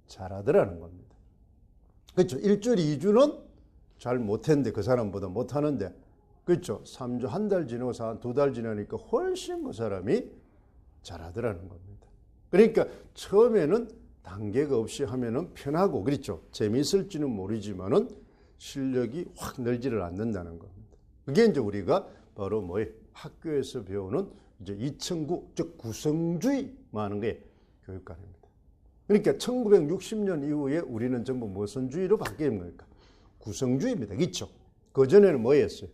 Speaker 1: 잘하더라는 겁니다. 그렇죠. 1주, 2주는 잘 못했는데 그 사람보다 못하는데 그렇죠. 3주, 한 달 지나고 2달 지나니까 훨씬 그 사람이 잘하더라는 겁니다. 그러니까 처음에는 단계가 없이 하면은 편하고 그렇죠. 재미있을지는 모르지만은 실력이 확 늘지를 않는다는 겁니다. 그게 이제 우리가 바로 뭐예요? 학교에서 배우는 이제 이층구, 즉 구성주의 하는 게 교육관입니다. 그러니까 1960년 이후에 우리는 전부 무슨 주의로 바뀐 겁니까? 구성주의입니다. 그렇죠? 그전에는 뭐였어요?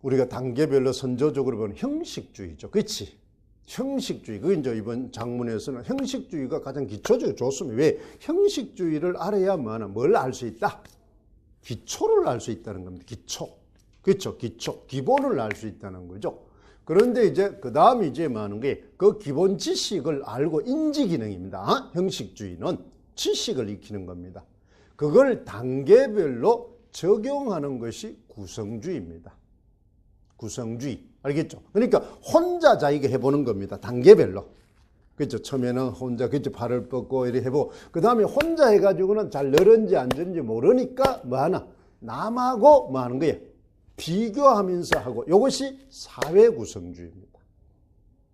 Speaker 1: 우리가 단계별로 선조적으로 보는 형식주의죠. 그렇지? 형식주의. 그 이제 이번 장문에서는 형식주의가 가장 기초적으로 좋습니다. 왜? 형식주의를 알아야만 뭘 알 수 있다? 기초를 알 수 있다는 겁니다. 기초. 그렇죠? 기초. 기본을 알 수 있다는 거죠. 그런데 이제 그 다음에 이제 뭐 하는 게 그 기본 지식을 알고 인지 기능입니다. 형식주의는 지식을 익히는 겁니다. 그걸 단계별로 적용하는 것이 구성주의입니다. 구성주의. 알겠죠? 그러니까 혼자 자기가 해보는 겁니다. 단계별로. 그렇죠? 처음에는 혼자 그렇죠? 발을 뻗고 이렇게 해보고 그 다음에 혼자 해가지고는 잘 늘은지 안 늘은지 모르니까 뭐 하나? 남하고 뭐 하는 거예요? 비교하면서 하고 이것이 사회 구성주의입니다.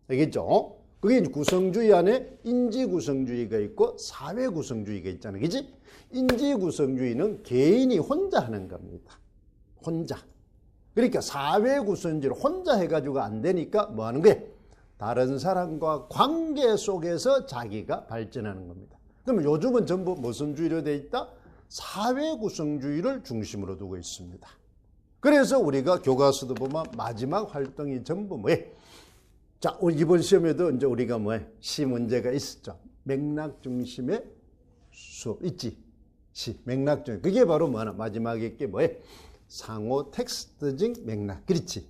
Speaker 1: 알겠죠? 그게 구성주의 안에 인지 구성주의가 있고 사회 구성주의가 있잖아요. 그렇지? 인지 구성주의는 개인이 혼자 하는 겁니다. 혼자. 그러니까 사회 구성주의를 혼자 해가지고 안 되니까 뭐 하는 거예요? 다른 사람과 관계 속에서 자기가 발전하는 겁니다. 그러면 요즘은 전부 무슨 주의로 되어 있다? 사회 구성주의를 중심으로 두고 있습니다. 그래서 우리가 교과서도 보면 마지막 활동이 전부 뭐예요? 자, 이번 시험에도 이제 우리가 뭐예요? 시 문제가 있었죠. 맥락 중심의 수업 있지? 시, 맥락 중심. 그게 바로 뭐하나? 마지막에 게 뭐예요? 상호 텍스트적 맥락. 그렇지?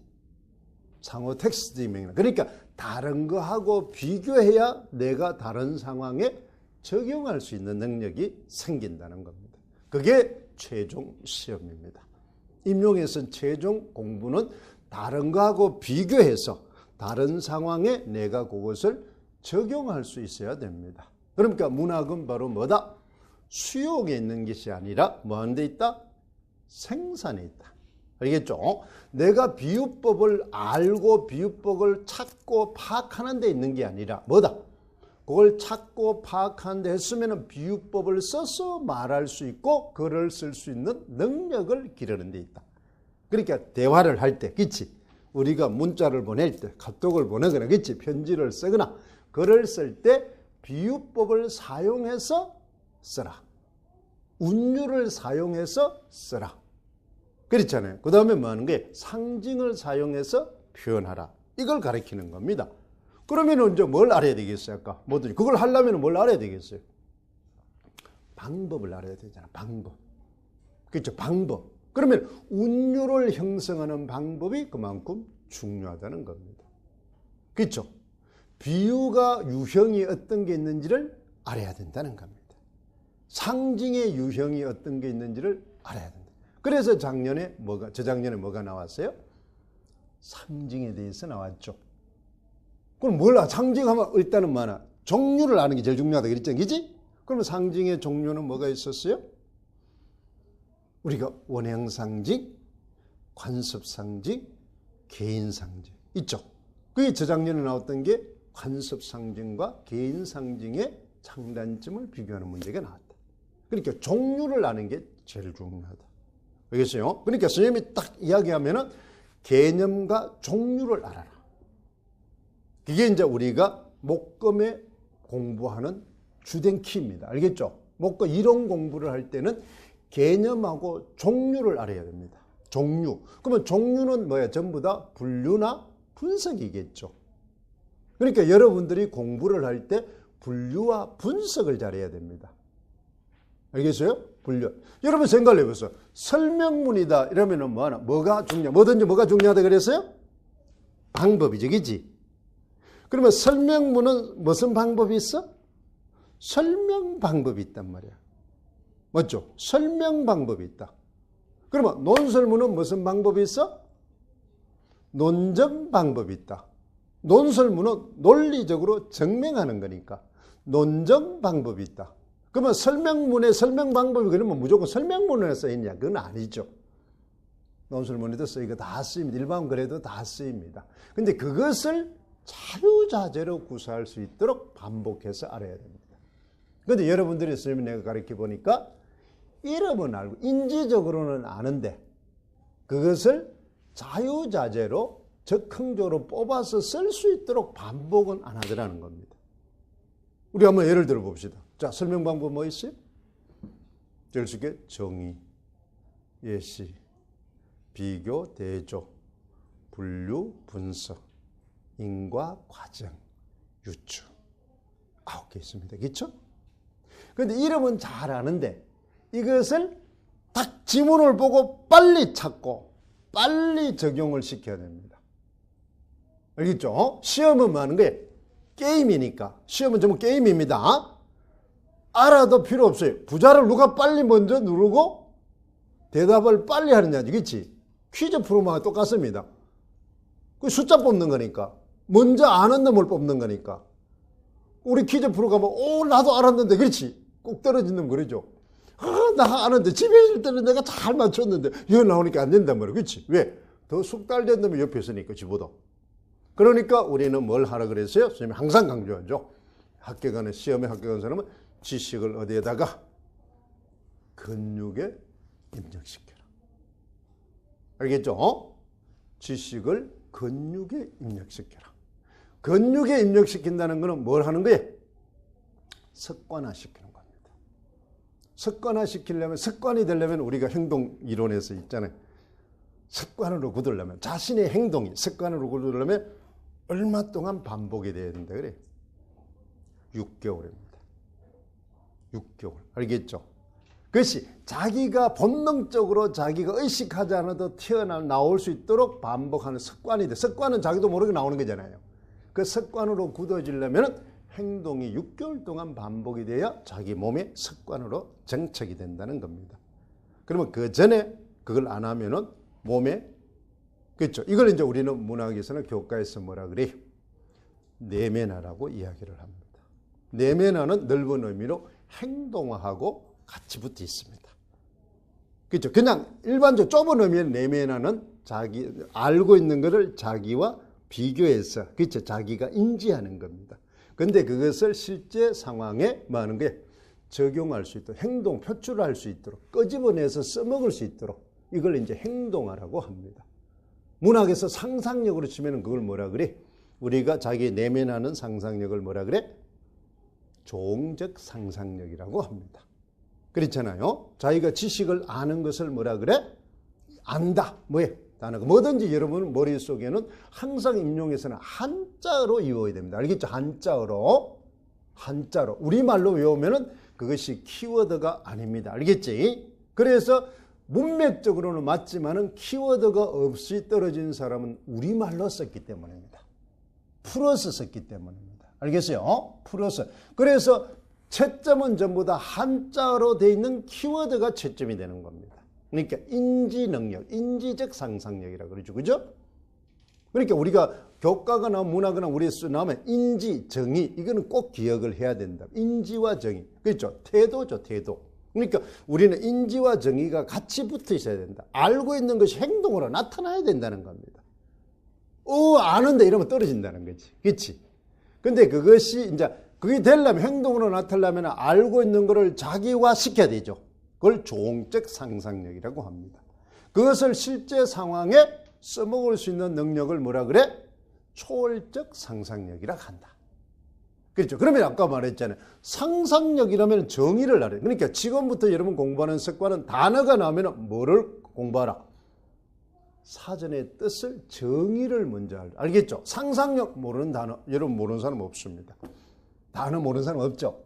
Speaker 1: 상호 텍스트적 맥락. 그러니까 다른 거하고 비교해야 내가 다른 상황에 적용할 수 있는 능력이 생긴다는 겁니다. 그게 최종 시험입니다. 임용에서는 최종 공부는 다른 거하고 비교해서 다른 상황에 내가 그것을 적용할 수 있어야 됩니다. 그러니까 문학은 바로 뭐다? 수용에 있는 것이 아니라 뭐 하는 데 있다? 생산에 있다. 알겠죠? 내가 비유법을 알고 비유법을 찾고 파악하는 데 있는 게 아니라 뭐다? 그걸 찾고 파악하는 데 했으면 비유법을 써서 말할 수 있고 글을 쓸 수 있는 능력을 기르는 데 있다. 그러니까 대화를 할 때, 그치? 우리가 문자를 보낼 때, 카톡을 보내거나, 그치? 편지를 쓰거나, 글을 쓸 때 비유법을 사용해서 써라. 운율을 사용해서 써라. 그렇잖아요. 그 다음에 뭐 하는 게 상징을 사용해서 표현하라. 이걸 가르치는 겁니다. 그러면 이제 뭘 알아야 되겠어요? 아까 뭐든지 그걸 하려면 뭘 알아야 되겠어요? 방법을 알아야 되잖아. 방법. 그렇죠? 방법. 그러면 운율을 형성하는 방법이 그만큼 중요하다는 겁니다. 그렇죠? 비유가 유형이 어떤 게 있는지를 알아야 된다는 겁니다. 상징의 유형이 어떤 게 있는지를 알아야 된다. 그래서 저작년에 뭐가 나왔어요? 상징에 대해서 나왔죠. 그럼 뭘 상징하면 일단은 뭐하나? 종류를 아는 게 제일 중요하다 그랬잖아요. 그지? 그러면 상징의 종류는 뭐가 있었어요? 우리가 원형상징, 관습상징, 개인상징 있죠. 그게 저작년에 나왔던 게 관습상징과 개인상징의 장단점을 비교하는 문제가 나왔다. 그러니까 종류를 아는 게 제일 중요하다. 알겠어요? 그러니까 선생님이 딱 이야기하면은 개념과 종류를 알아라. 그게 이제 우리가 목금에 공부하는 주된 키입니다. 알겠죠? 뭔가 이론 공부를 할 때는 개념하고 종류를 알아야 됩니다. 종류. 그러면 종류는 뭐야? 전부 다 분류나 분석이겠죠. 그러니까 여러분들이 공부를 할 때 분류와 분석을 잘해야 됩니다. 알겠어요? 분류. 여러분 생각을 해보세요. 설명문이다 이러면은 뭐가 중요하다? 뭐든지 뭐가 중요하다 그랬어요? 방법이죠. 그치? 그러면 설명문은 무슨 방법이 있어? 설명 방법이 있단 말이야. 맞죠? 설명 방법이 있다. 그러면 논설문은 무슨 방법이 있어? 논증 방법이 있다. 논설문은 논리적으로 증명하는 거니까 논증 방법이 있다. 그러면 설명문의 설명 방법이 그러면 무조건 설명문에 써있냐? 그건 아니죠. 논설문에도 쓰이고 다 쓰입니다. 일반 글에도 다 쓰입니다. 근데 그것을 자유자재로 구사할 수 있도록 반복해서 알아야 됩니다. 그런데 여러분들이 선생님이 내가 가르쳐 보니까 이름은 알고 인지적으로는 아는데 그것을 자유자재로 적극적으로 뽑아서 쓸 수 있도록 반복은 안 하더라는 겁니다. 우리 한번 예를 들어 봅시다. 자, 설명 방법 뭐 있어요? 제일 쉽게 정의, 예시, 비교, 대조, 분류, 분석, 인과, 과정, 유추 9개 있습니다. 그렇죠? 그런데 이름은 잘 아는데 이것을 딱 지문을 보고 빨리 찾고 빨리 적용을 시켜야 됩니다. 알겠죠? 시험은 뭐 하는 거예요? 게임이니까. 시험은 전부 게임입니다. 알아도 필요 없어요. 부자를 누가 빨리 먼저 누르고 대답을 빨리 하느냐지. 그렇지? 퀴즈 프로만 똑같습니다. 그 숫자 뽑는 거니까. 먼저 아는 놈을 뽑는 거니까. 우리 퀴즈 프로 가면 나도 알았는데 그렇지? 꼭 떨어진 놈 그러죠. 나 아는데 집에 있을 때는 내가 잘 맞췄는데 이거 나오니까 안 된단 말이야. 그렇지? 왜? 더 숙달된 놈이 옆에 있으니까 지보다. 그러니까 우리는 뭘 하라 그랬어요? 선생님이 항상 강조하죠. 학교 가는 시험에 학교 가는 사람은 지식을 어디에다가 근육에 입력시켜라. 알겠죠? 지식을 근육에 입력시켜라. 근육에 입력시킨다는 것은 뭘 하는 거예요? 습관화시키는 겁니다. 습관화시키려면 습관이 되려면 우리가 행동 이론에서 있잖아요. 습관으로 굳으려면 자신의 행동이 습관으로 굳으려면 얼마 동안 반복이 돼야 된다 그래? 6개월입니다. 6개월. 알겠죠? 그것이 자기가 본능적으로 자기가 의식하지 않아도 나올 수 있도록 반복하는 습관이 돼. 습관은 자기도 모르게 나오는 거잖아요. 그 습관으로 굳어지려면 행동이 6개월 동안 반복이 돼야 자기 몸의 습관으로 정착이 된다는 겁니다. 그러면 그 전에 그걸 안 하면은 몸에 그렇죠. 이걸 이제 우리는 문학에서는 교과에서 뭐라 그래요? 내면화라고 이야기를 합니다. 내면화는 넓은 의미로 행동화하고 같이 붙어 있습니다. 그렇죠. 그냥 일반적으로 좁은 의미의 내면화는 자기 알고 있는 것을 자기와 비교해서 그렇죠. 자기가 인지하는 겁니다. 근데 그것을 실제 상황에 뭐 하는 거예요? 적용할 수 있도록 행동 표출할 수 있도록 끄집어내서 써먹을 수 있도록 이걸 이제 행동화라고 합니다. 문학에서 상상력으로 치면 그걸 뭐라 그래? 우리가 자기 내면하는 상상력을 뭐라 그래? 조응적 상상력이라고 합니다. 그렇잖아요. 자기가 지식을 아는 것을 뭐라 그래? 안다. 뭐예요? 단어가 뭐든지 여러분 머릿속에는 항상 임용에서는 한자로 이루어야 됩니다. 알겠죠? 한자어로. 한자로. 우리말로 외우면은 그것이 키워드가 아닙니다. 알겠지? 그래서 문맥적으로는 맞지만은 키워드가 없이 떨어진 사람은 우리말로 썼기 때문입니다. 풀어서 썼기 때문입니다. 알겠어요? 풀어서. 그래서 채점은 전부 다 한자로 되어 있는 키워드가 채점이 되는 겁니다. 그러니까 인지 능력, 인지적 상상력이라고 그러죠. 그죠? 그러니까 우리가 교과가 나오면 문학이나 우리 수 나오면 인지, 정의 이거는 꼭 기억을 해야 된다. 인지와 정의. 그렇죠? 태도죠, 태도. 그러니까 우리는 인지와 정의가 같이 붙어 있어야 된다. 알고 있는 것이 행동으로 나타나야 된다는 겁니다. 아는데 이러면 떨어진다는 거지. 그렇지? 근데 그것이 이제 그게 되려면 행동으로 나타나려면 알고 있는 것을 자기화 시켜야 되죠. 그걸 조응적 상상력이라고 합니다. 그것을 실제 상황에 써먹을 수 있는 능력을 뭐라 그래? 초월적 상상력이라고 한다. 그렇죠. 그러면 아까 말했잖아요. 상상력이라면 정의를 알아요. 그러니까 지금부터 여러분 공부하는 습관은 단어가 나오면 뭐를 공부하라? 사전의 뜻을, 정의를 먼저 알겠죠? 상상력 모르는 단어, 여러분 모르는 사람 없습니다. 단어 모르는 사람 없죠?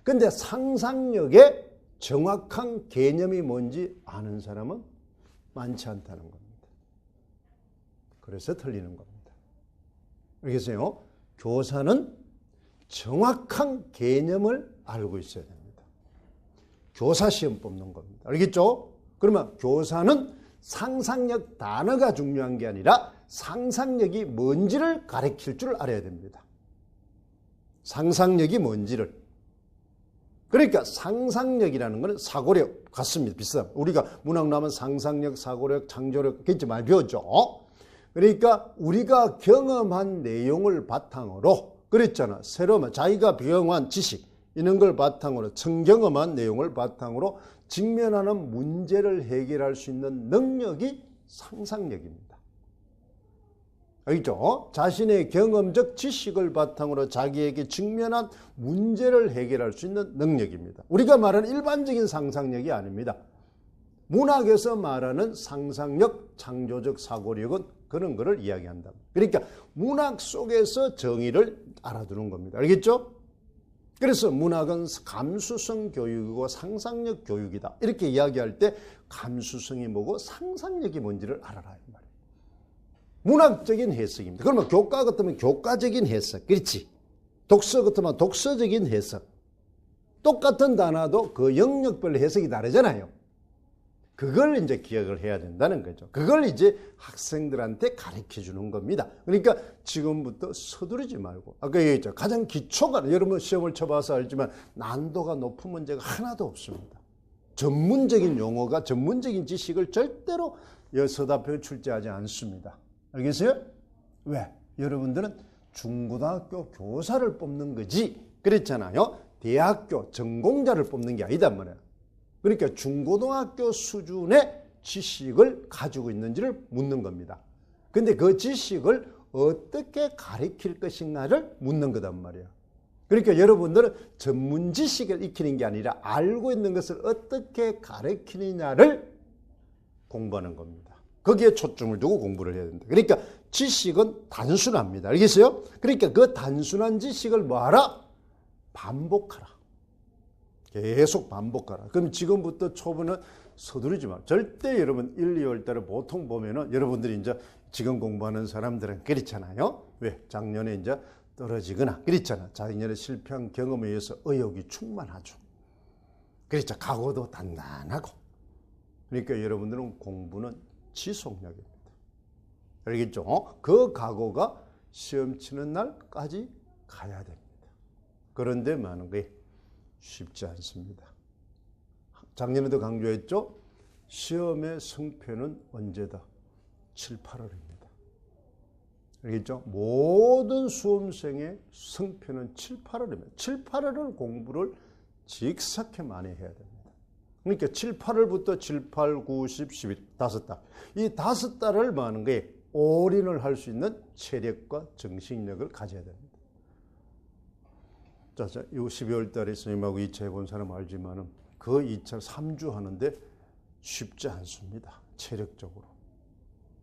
Speaker 1: 근데 상상력의 정확한 개념이 뭔지 아는 사람은 많지 않다는 겁니다. 그래서 틀리는 겁니다. 알겠어요? 교사는 정확한 개념을 알고 있어야 됩니다. 교사 시험 뽑는 겁니다. 알겠죠? 그러면 교사는 상상력 단어가 중요한 게 아니라 상상력이 뭔지를 가르칠 줄 알아야 됩니다. 상상력이 뭔지를. 그러니까 상상력이라는 것은 사고력 같습니다. 비슷합니다. 우리가 문학 나오면 상상력, 사고력, 창조력 그렇게 많이 배웠죠. 그러니까 우리가 경험한 내용을 바탕으로 그랬잖아. 새로운 자기가 경험한 지식 이런 걸 바탕으로 청경험한 내용을 바탕으로 직면하는 문제를 해결할 수 있는 능력이 상상력입니다. 알겠죠? 자신의 경험적 지식을 바탕으로 자기에게 직면한 문제를 해결할 수 있는 능력입니다. 우리가 말하는 일반적인 상상력이 아닙니다. 문학에서 말하는 상상력, 창조적 사고력은 그런 거를 이야기한다. 그러니까 문학 속에서 정의를 알아두는 겁니다. 알겠죠? 그래서 문학은 감수성 교육이고 상상력 교육이다. 이렇게 이야기할 때 감수성이 뭐고 상상력이 뭔지를 알아라. 이 말이에요. 문학적인 해석입니다. 그러면 교과 같으면 교과적인 해석. 그렇지. 독서 같으면 독서적인 해석. 똑같은 단어도 그 영역별로 해석이 다르잖아요. 그걸 이제 기억을 해야 된다는 거죠. 그걸 이제 학생들한테 가르쳐 주는 겁니다. 그러니까 지금부터 서두르지 말고 아까 얘기했죠. 가장 기초가 여러분 시험을 쳐봐서 알지만 난도가 높은 문제가 하나도 없습니다. 전문적인 용어가 전문적인 지식을 절대로 서답표에 출제하지 않습니다. 알겠어요? 왜? 여러분들은 중고등학교 교사를 뽑는 거지 그랬잖아요. 대학교 전공자를 뽑는 게 아니단 말이에요. 그러니까 중고등학교 수준의 지식을 가지고 있는지를 묻는 겁니다. 근데 그 지식을 어떻게 가르칠 것인가를 묻는 거단 말이에요. 그러니까 여러분들은 전문 지식을 익히는 게 아니라 알고 있는 것을 어떻게 가르치느냐를 공부하는 겁니다. 거기에 초점을 두고 공부를 해야 된다. 그러니까 지식은 단순합니다. 알겠어요? 그러니까 그 단순한 지식을 뭐하라? 반복하라. 계속 반복하라. 그럼 지금부터 초보는 서두르지 마. 절대 여러분 1, 2월 달에 보통 보면은 여러분들이 이제 지금 공부하는 사람들은 그렇잖아요. 왜? 작년에 이제 떨어지거나 그렇잖아. 작년에 실패한 경험에 의해서 의욕이 충만하죠. 그렇죠. 각오도 단단하고. 그러니까 여러분들은 공부는 지속력입니다. 알겠죠? 그 각오가 시험 치는 날까지 가야 됩니다. 그런데 많은 게 쉽지 않습니다. 작년에도 강조했죠? 시험의 성패는 언제다? 7, 8월입니다. 알겠죠? 모든 수험생의 성패는 7, 8월입니다. 7, 8월을 공부를 직사케 많이 해야 됩니다. 그러니까 7, 8월부터 7, 8, 9, 10, 11, 5달. 이 5달을 많은 게 올인을 할 수 있는 체력과 정신력을 가져야 됩니다. 자, 이 12월 달에 선생님하고 2차 해본 사람 알지만은 그 2차 3주 하는데 쉽지 않습니다. 체력적으로.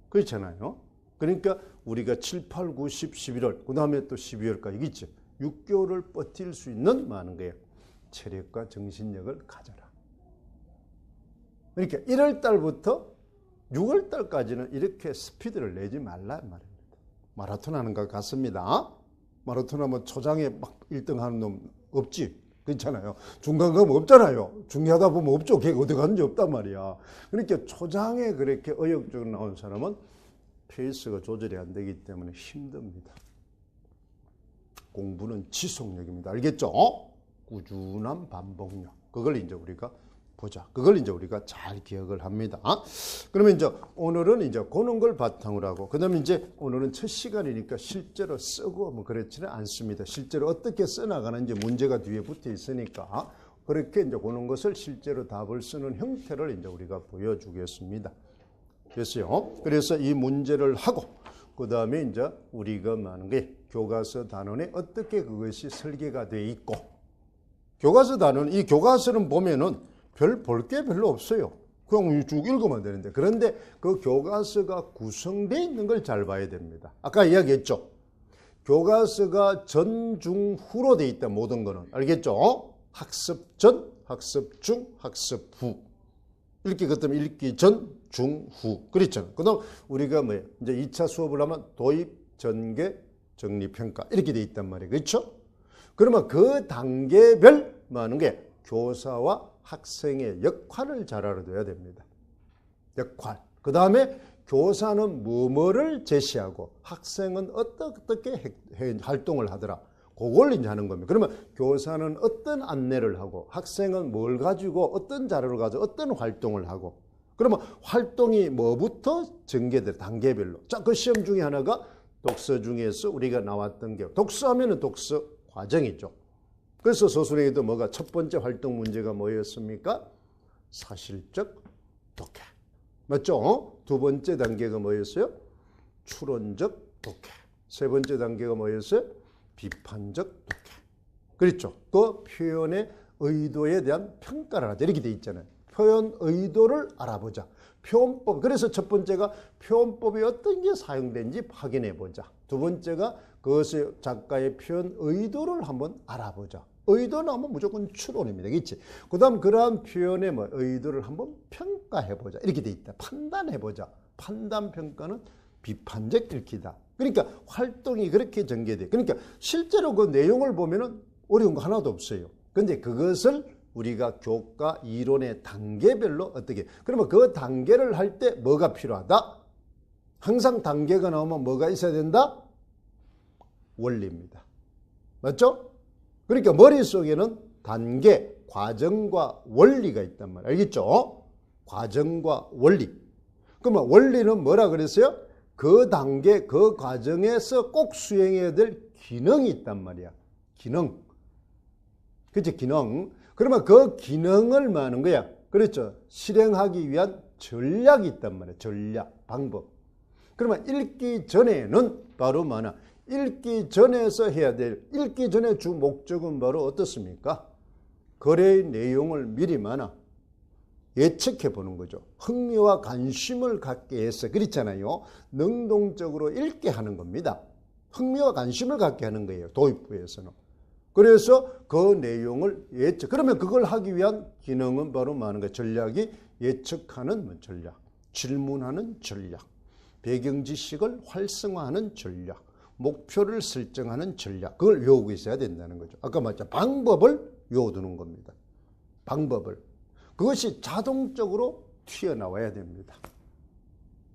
Speaker 1: 그렇잖아요. 그러니까 우리가 7, 8, 9, 10, 11월, 그 다음에 또 12월까지 있죠. 6개월을 버틸 수 있는 많은 거예요. 체력과 정신력을 가져라. 그러니까 1월 달부터 6월 달까지는 이렇게 스피드를 내지 말라 말입니다. 마라톤 하는 것 같습니다. 마라톤 하면 초장에 막 1등 하는 놈 없지. 그렇잖아요. 중간 가면 없잖아요. 중요하다 보면 없죠. 걔 어디 갔는지 없단 말이야. 그러니까 초장에 그렇게 의욕적으로 나온 사람은 페이스가 조절이 안 되기 때문에 힘듭니다. 공부는 지속력입니다. 알겠죠? 꾸준한 반복력. 그걸 이제 우리가 보자. 그걸 이제 우리가 잘 기억을 합니다. 그러면 이제 오늘은 이제 그런 걸 바탕으로 하고, 그 다음에 이제 오늘은 첫 시간이니까 실제로 쓰고 뭐 그렇지는 않습니다. 실제로 어떻게 써나가는지 문제가 뒤에 붙어 있으니까 그렇게 이제 그런 것을 실제로 답을 쓰는 형태를 이제 우리가 보여주겠습니다. 됐어요. 그래서 이 문제를 하고, 그 다음에 이제 우리가 하는 게 교과서 단원에 어떻게 그것이 설계가 되어 있고, 교과서 단원, 이 교과서는 보면은 볼 게 별로 없어요. 그냥 쭉 읽으면 되는데, 그런데 그 교과서가 구성되어 있는 걸 잘 봐야 됩니다. 아까 이야기했죠. 교과서가 전, 중, 후로 되어 있다. 모든 거는 알겠죠? 학습 전, 학습 중, 학습 후. 읽기 같으면 읽기 전, 중, 후. 그렇잖아요. 그다음 우리가 뭐예요? 이제 2차 수업을 하면 도입, 전개, 정리, 평가 이렇게 되어 있단 말이에요. 그렇죠? 그러면 그 단계별 많은 게 교사와 학생의 역할을 잘 알아둬야 됩니다. 역할. 그 다음에 교사는 뭐를 제시하고 학생은 어떻게 활동을 하더라. 그걸 이제 하는 겁니다. 그러면 교사는 어떤 안내를 하고 학생은 뭘 가지고 어떤 자료를 가지고 어떤 활동을 하고, 그러면 활동이 뭐부터 전개돼 단계별로. 자, 그 시험 중에 하나가 독서 중에서 우리가 나왔던 게, 독서하면은 독서 과정이죠. 그래서 서술형에도 뭐가 첫 번째 활동 문제가 뭐였습니까? 사실적 독해. 맞죠? 두 번째 단계가 뭐였어요? 추론적 독해. 세 번째 단계가 뭐였어요? 비판적 독해. 그렇죠? 그 표현의 의도에 대한 평가를 하자. 이렇게 돼 있잖아요. 표현 의도를 알아보자. 표현법. 그래서 첫 번째가 표현법이 어떤 게 사용된지 확인해 보자. 두 번째가 그것의 작가의 표현 의도를 한번 알아보자. 의도 나오면 무조건 추론입니다. 그렇지? 그 다음 그러한 표현의 의도를 한번 평가해 보자. 이렇게 돼 있다. 판단해 보자. 판단 평가는 비판적 읽기다. 그러니까 활동이 그렇게 전개돼. 그러니까 실제로 그 내용을 보면은 어려운 거 하나도 없어요. 근데 그것을 우리가 교과 이론의 단계별로 어떻게, 그러면 그 단계를 할 때 뭐가 필요하다? 항상 단계가 나오면 뭐가 있어야 된다? 원리입니다. 맞죠? 그러니까 머릿속에는 단계, 과정과 원리가 있단 말이에요. 알겠죠? 과정과 원리. 그러면 원리는 뭐라 그랬어요? 그 단계, 그 과정에서 꼭 수행해야 될 기능이 있단 말이야. 기능. 그치? 기능. 그러면 그 기능을 말하는 거야. 그렇죠? 실행하기 위한 전략이 있단 말이야. 전략, 방법. 그러면 읽기 전에는 바로 뭐냐? 읽기 전에서 해야 될, 읽기 전에 주 목적은 바로 어떻습니까? 글의 내용을 미리 뭐냐? 예측해 보는 거죠. 흥미와 관심을 갖게 해서, 그렇잖아요. 능동적으로 읽게 하는 겁니다. 흥미와 관심을 갖게 하는 거예요. 도입부에서는. 그래서 그 내용을 예측. 그러면 그걸 하기 위한 기능은 바로 뭐하는 거예요? 전략이 예측하는 전략, 질문하는 전략, 배경 지식을 활성화하는 전략, 목표를 설정하는 전략. 그걸 외우고 있어야 된다는 거죠. 아까 말했죠. 방법을 외워두는 겁니다. 방법을. 그것이 자동적으로 튀어나와야 됩니다.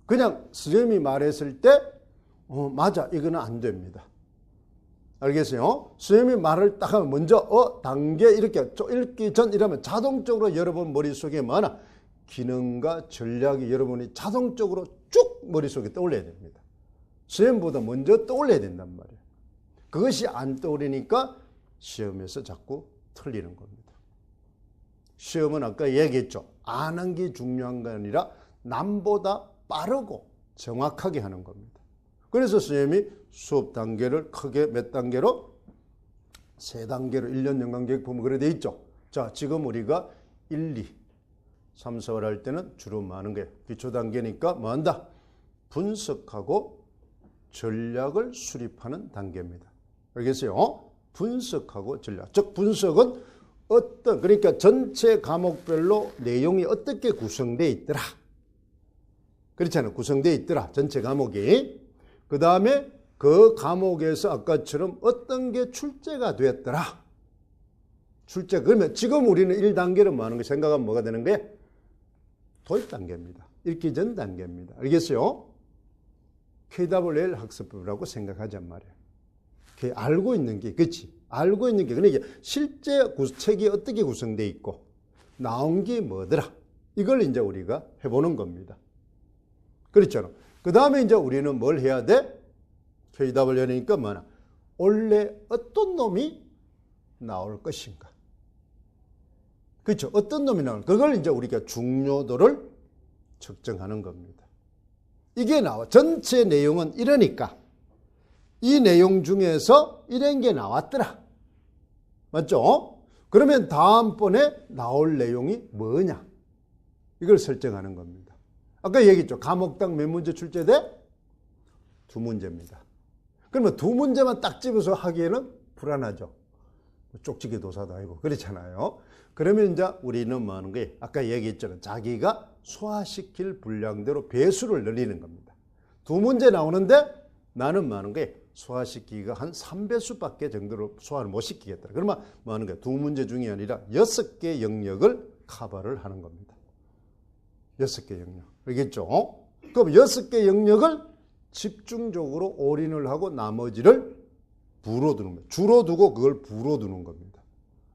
Speaker 1: 그냥 선생님이 말했을 때 맞아, 이거는 안 됩니다. 알겠어요? 선생님이 말을 딱 하면 먼저 단계 이렇게 읽기 전 이러면 자동적으로 여러분 머릿속에 많아 기능과 전략이 여러분이 자동적으로 쭉 머릿속에 떠올려야 됩니다. 선생님보다 먼저 떠올려야 된단 말이에요. 그것이 안 떠오르니까 시험에서 자꾸 틀리는 겁니다. 시험은 아까 얘기했죠. 아는 게 중요한 게 아니라 남보다 빠르고 정확하게 하는 겁니다. 그래서 선생님이 수업 단계를 크게 몇 단계로? 3단계로 1년 연간 계획 보면 그래 돼 있죠. 자, 지금 우리가 1, 2, 3, 4월 할 때는 주로 많은 게 기초 단계니까 뭐 한다? 분석하고 전략을 수립하는 단계입니다. 알겠어요? 분석하고 전략. 즉 분석은 그러니까 전체 과목별로 내용이 어떻게 구성되어 있더라. 그렇잖아요. 구성되어 있더라. 전체 과목이. 그 다음에 그 과목에서 아까처럼 어떤 게 출제가 되었더라. 출제. 그러면 지금 우리는 1단계로 뭐 하는 거 생각하면 뭐가 되는 거예요? 도입 단계입니다. 읽기 전 단계입니다. 알겠어요? KWL 학습법이라고 생각하잔 말이에요. 알고 있는 게, 그렇지? 알고 있는 게, 그러니까 실제 책이 어떻게 구성되어 있고 나온 게 뭐더라. 이걸 이제 우리가 해보는 겁니다. 그렇잖아. 그 다음에 이제 우리는 뭘 해야 돼? KWL이니까 뭐냐? 원래 어떤 놈이 나올 것인가? 그렇죠? 어떤 놈이 나올, 그걸 이제 우리가 중요도를 측정하는 겁니다. 이게 나와. 전체 내용은 이러니까 이 내용 중에서 이런 게 나왔더라. 맞죠? 그러면 다음번에 나올 내용이 뭐냐? 이걸 설정하는 겁니다. 아까 얘기했죠. 과목당 몇 문제 출제돼? 2문제입니다. 그러면 2문제만 딱 집어서 하기에는 불안하죠. 쪽지기 도사도 아니고 그렇잖아요. 그러면 이제 우리는 뭐 하는 거예요? 아까 얘기했잖아요. 자기가 소화시킬 분량대로 배수를 늘리는 겁니다. 2문제 나오는데 나는 뭐 하는 거예요? 소화시키기가 한 3배수밖에 정도로 소화를 못 시키겠다. 그러면 뭐 하는 거예요? 2문제 중이 아니라 6개 영역을 커버를 하는 겁니다. 6개 영역. 알겠죠? 그럼 6개 영역을 집중적으로 올인을 하고 나머지를 부로 두는 거예요. 주로 두고 그걸 부로 두는 겁니다.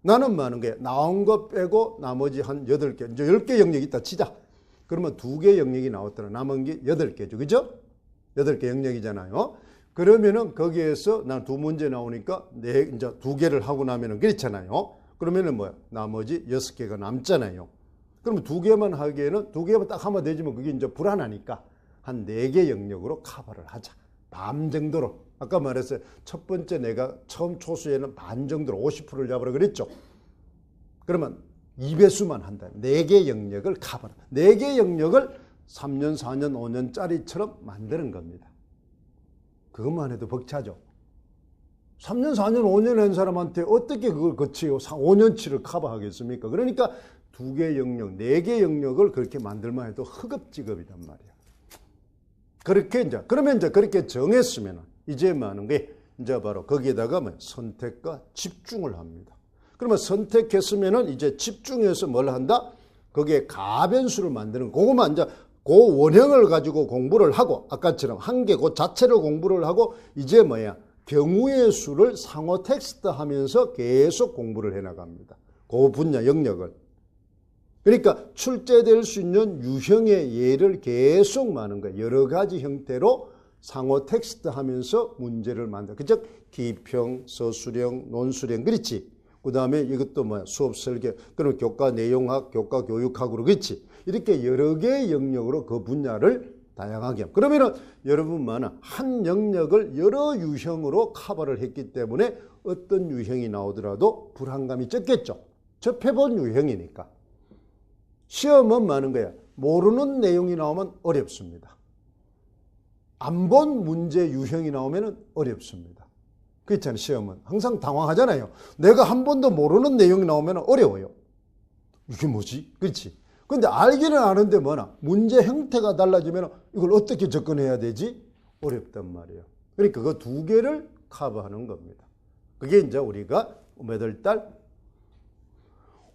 Speaker 1: 나는 뭐 하는 거예요? 나온 거 빼고 나머지 한 8개, 이제 10개 영역이 있다 치자. 그러면 2개 영역이 나왔더라. 남은 게 8개죠. 그죠? 8개 영역이잖아요. 그러면은 거기에서 난 2문제 나오니까 이제 2개를 하고 나면은 그렇잖아요. 그러면은 뭐야? 나머지 6개가 남잖아요. 그러면 2개만 하기에는 2개만 딱 하면 되지만 그게 이제 불안하니까 한 4개 영역으로 커버를 하자. 반 정도로. 아까 말했어요. 첫 번째 내가 처음 초수에는 반 정도로 50%를 잡으라 그랬죠. 그러면 2배수만 한다. 4개 영역을 커버를. 4개 영역을 3년, 4년, 5년짜리처럼 만드는 겁니다. 그것만 해도 벅차죠. 3년, 4년, 5년 한 사람한테 어떻게 그걸 거치고 5년치를 커버하겠습니까? 그러니까 2개 영역, 4개 영역을 그렇게 만들만 해도 허겁지겁이단 말이에요. 그렇게 이제, 그러면 이제 그렇게 정했으면 이제 뭐 하는 게 이제 바로 거기에다가 뭐 선택과 집중을 합니다. 그러면 선택했으면은 이제 집중해서 뭘 한다? 거기에 가변수를 만드는 그거만 이제 그 원형을 가지고 공부를 하고 아까처럼 한 개 그 자체를 공부를 하고 이제 뭐야? 경우의 수를 상호 텍스트 하면서 계속 공부를 해 나갑니다. 그 분야 영역을. 그러니까 출제될 수 있는 유형의 예를 계속 많은 거예요. 여러 가지 형태로 상호 텍스트 하면서 문제를 만들어. 그죠? 기평, 서술형, 논술형. 그렇지? 그 다음에 이것도 뭐야? 수업 설계. 그럼 교과 내용학, 교과 교육학으로. 그렇지? 이렇게 여러 개의 영역으로 그 분야를 다양하게 하면. 그러면은 여러분만은 한 영역을 여러 유형으로 커버를 했기 때문에 어떤 유형이 나오더라도 불안감이 적겠죠. 접해본 유형이니까. 시험은 많은 거야. 모르는 내용이 나오면 어렵습니다. 안 본 문제 유형이 나오면 어렵습니다. 그렇잖아요. 시험은. 항상 당황하잖아요. 내가 한 번도 모르는 내용이 나오면 어려워요. 이게 뭐지? 그렇지? 근데 알기는 아는데 뭐나 문제 형태가 달라지면 이걸 어떻게 접근해야 되지? 어렵단 말이에요. 그러니까 그 2개를 커버하는 겁니다. 그게 이제 우리가 몇 달?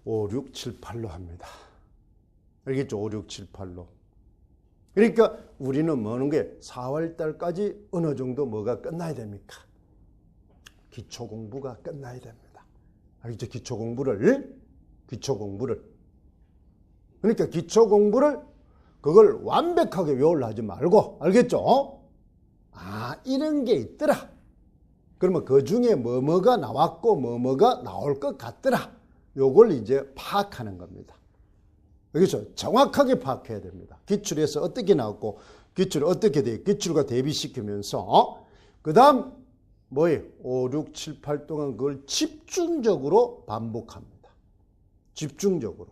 Speaker 1: 5, 6, 7, 8로 합니다. 알겠죠? 5, 6, 7, 8로. 그러니까 우리는 뭐 하는 게 4월 달까지 어느 정도 뭐가 끝나야 됩니까? 기초 공부가 끝나야 됩니다. 알겠죠? 기초 공부를. 그러니까 기초 공부를 그걸 완벽하게 외우려 하지 말고, 알겠죠? 아, 이런 게 있더라. 그러면 그 중에 뭐가 나왔고 뭐가 나올 것 같더라. 요걸 이제 파악하는 겁니다. 그렇죠? 정확하게 파악해야 됩니다. 기출에서 어떻게 나왔고 기출이 어떻게 돼? 기출과 대비시키면서 그 다음 뭐예요? 5, 6, 7, 8 동안 그걸 집중적으로 반복합니다. 집중적으로.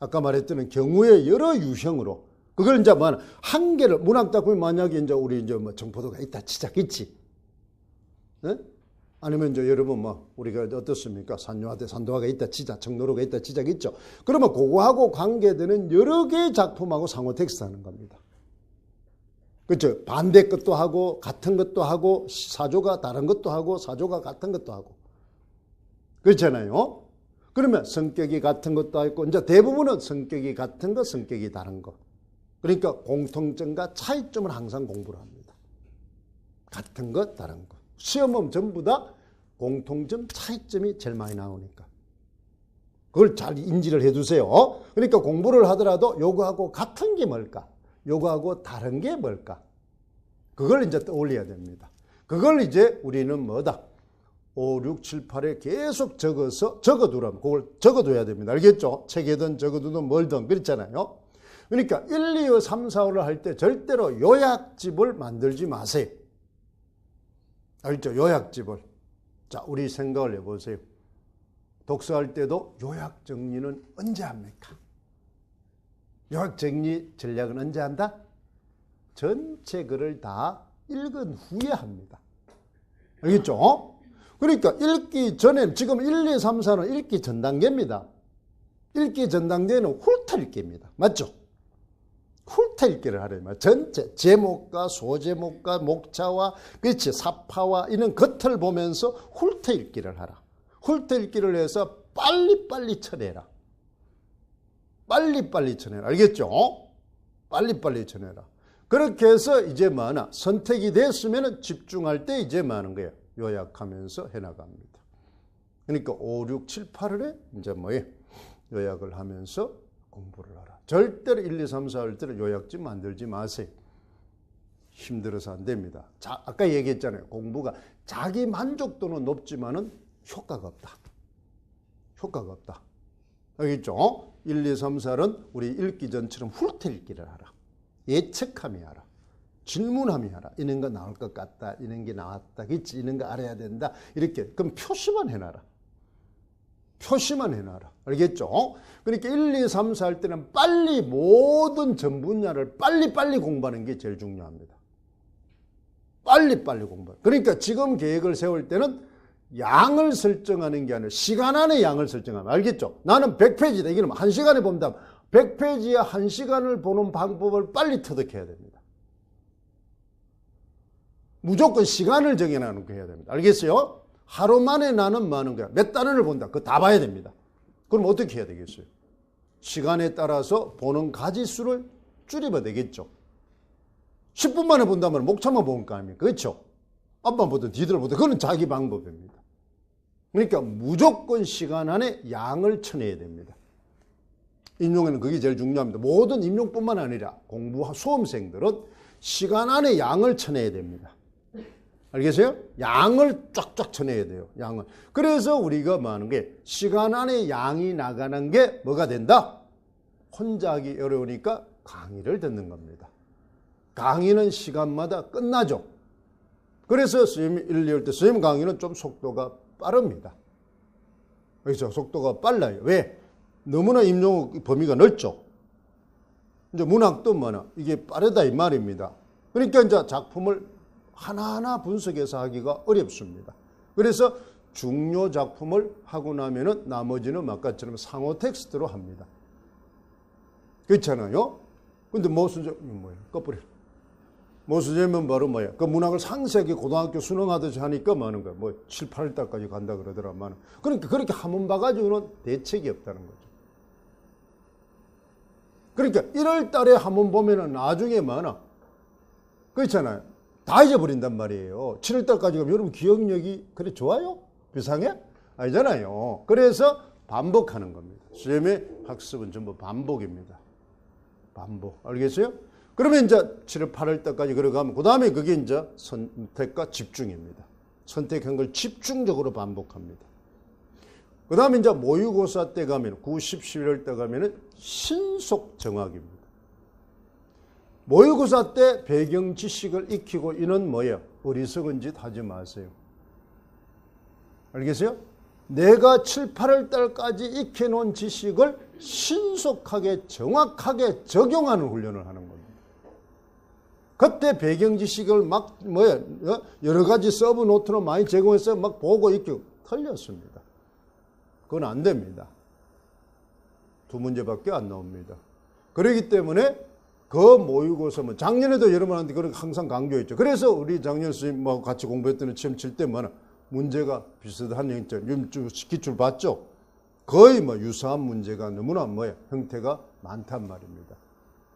Speaker 1: 아까 말했던 경우의 여러 유형으로 그걸 이제 뭐 한 개를 문학작품이 만약에 이제 우리 이제 뭐 정포도가 있다 치자겠지. 네? 아니면 이제 여러분 뭐 우리가 어떻습니까? 산도화가 있다 치자, 청로로가 있다 치자겠죠. 그러면 그거하고 관계되는 여러 개의 작품하고 상호 텍스트 하는 겁니다. 그렇죠? 반대 것도 하고 같은 것도 하고 사조가 다른 것도 하고 사조가 같은 것도 하고 그렇잖아요. 그러면 성격이 같은 것도 있고 이제 대부분은 성격이 같은 거, 성격이 다른 거. 그러니까 공통점과 차이점을 항상 공부를 합니다. 같은 것, 다른 것. 시험은 전부 다 공통점, 차이점이 제일 많이 나오니까. 그걸 잘 인지를 해두세요. 그러니까 공부를 하더라도 요거하고 같은 게 뭘까? 요거하고 다른 게 뭘까? 그걸 이제 떠올려야 됩니다. 그걸 이제 우리는 뭐다? 5, 6, 7, 8에 계속 적어두라면 그걸 적어둬야 됩니다. 알겠죠? 책에든 적어두든 뭘든 그렇잖아요. 그러니까 1, 2, 3, 4, 5를 할 때 절대로 요약집을 만들지 마세요. 알죠? 요약집을. 자, 우리 생각을 해보세요. 독서할 때도 요약 정리는 언제 합니까? 요약 정리 전략은 언제 한다? 전체 글을 다 읽은 후에 합니다. 알겠죠? 그러니까 읽기 전에 지금 1, 2, 3, 4는 읽기 전 단계입니다. 읽기 전 단계는 훑어읽기입니다. 맞죠? 훑어읽기를 하려면 전체 제목과 소제목과 목차와 그렇지 사파와 이런 겉을 보면서 훑어읽기를 하라. 훑어읽기를 해서 빨리빨리 쳐내라. 빨리빨리 쳐내라. 알겠죠? 빨리빨리 쳐내라. 그렇게 해서 이제 뭐하나 선택이 됐으면 집중할 때 이제 뭐하는 거예요? 요약하면서 해나갑니다. 그러니까 5, 6, 7, 8월에 이제 뭐예요? 요약을 하면서 공부를 하라. 절대로 1, 2, 3, 4 할 때는 요약집 만들지 마세요. 힘들어서 안 됩니다. 자, 아까 얘기했잖아요. 공부가 자기 만족도는 높지만은 효과가 없다. 효과가 없다. 알겠죠? 1, 2, 3, 4는 우리 읽기 전처럼 훑어읽기를 하라. 예측하며 하라. 질문하며 하라. 이런 거 나올 것 같다. 이런 게 나왔다. 그치? 이런 거 알아야 된다. 이렇게. 그럼 표시만 해놔라. 표시만 해놔라. 알겠죠? 그러니까 1, 2, 3, 4 할 때는 빨리 모든 전 분야를 빨리빨리 공부하는 게 제일 중요합니다. 빨리빨리 공부. 그러니까 지금 계획을 세울 때는 양을 설정하는 게 아니라 시간 안에 양을 설정하면 알겠죠? 나는 100페이지다. 이거는 1시간에 본다. 100페이지에 1시간을 보는 방법을 빨리 터득해야 됩니다. 무조건 시간을 정해놓고 해야 됩니다. 알겠어요? 하루 만에 나는 많은 거야. 몇 단원을 본다. 그거 다 봐야 됩니다. 그럼 어떻게 해야 되겠어요? 시간에 따라서 보는 가지수를 줄이면 되겠죠. 10분 만에 본다면 목차만 보는 거 아닙니까? 그렇죠? 앞만 보든 뒤를 보든 그건 자기 방법입니다. 그러니까 무조건 시간 안에 양을 쳐내야 됩니다. 임용에는 그게 제일 중요합니다. 모든 임용뿐만 아니라 공부 수험생들은 시간 안에 양을 쳐내야 됩니다. 알겠어요? 양을 쫙쫙 쳐내야 돼요. 양을. 그래서 우리가 뭐 하는 게 시간 안에 양이 나가는 게 뭐가 된다? 혼자 하기 어려우니까 강의를 듣는 겁니다. 강의는 시간마다 끝나죠. 그래서 선생님이 1, 2할 때 선생님 강의는 좀 속도가 빠릅니다. 그렇죠? 속도가 빨라요. 왜? 너무나 임용 범위가 넓죠. 이제 문학도 뭐나 이게 빠르다 이 말입니다. 그러니까 이제 작품을 하나하나 분석해서 하기가 어렵습니다. 그래서 중요 작품을 하고 나면은 나머지는 아까처럼 상호 텍스트로 합니다. 그렇잖아요? 근데 모 선생님 뭐예요? 꺼버려. 모 선생님은 바로 뭐야? 그 문학을 상세하게 고등학교 수능하듯이 하니까 뭐 하는 거야? 뭐 7, 8달까지 간다 그러더라만. 그러니까 그렇게 한번 봐가지고는 대책이 없다는 거죠. 그러니까 1월 달에 한번 보면은 나중에 많아. 그렇잖아요. 다 잊어버린단 말이에요. 7월 달까지 가면 여러분 기억력이 그래 좋아요? 비상해? 아니잖아요. 그래서 반복하는 겁니다. 선생님의 학습은 전부 반복입니다. 반복. 알겠어요? 그러면 이제 7월, 8월 달까지 걸어가면 그 다음에 그게 이제 선택과 집중입니다. 선택한 걸 집중적으로 반복합니다. 그 다음에 이제 모의고사 때 가면 9, 10, 11월 때 가면은 신속 정확입니다. 모의고사 때 배경 지식을 익히고 이는 뭐예요? 어리석은 짓 하지 마세요. 알겠어요? 내가 7, 8월 달까지 익혀놓은 지식을 신속하게 정확하게 적용하는 훈련을 하는 겁니다. 그때 배경 지식을 막 여러 가지 서브 노트로 많이 제공해서 막 보고 익히고 틀렸습니다. 그건 안 됩니다. 2문제밖에 안 나옵니다. 그렇기 때문에 그 모의고사는 작년에도 여러분한테 그런 항상 강조했죠. 그래서 우리 작년 선생님하고 같이 공부했더니 시험 칠 때마다 문제가 비슷한 형태, 기출 봤죠? 거의 유사한 문제가 너무나 형태가 많단 말입니다.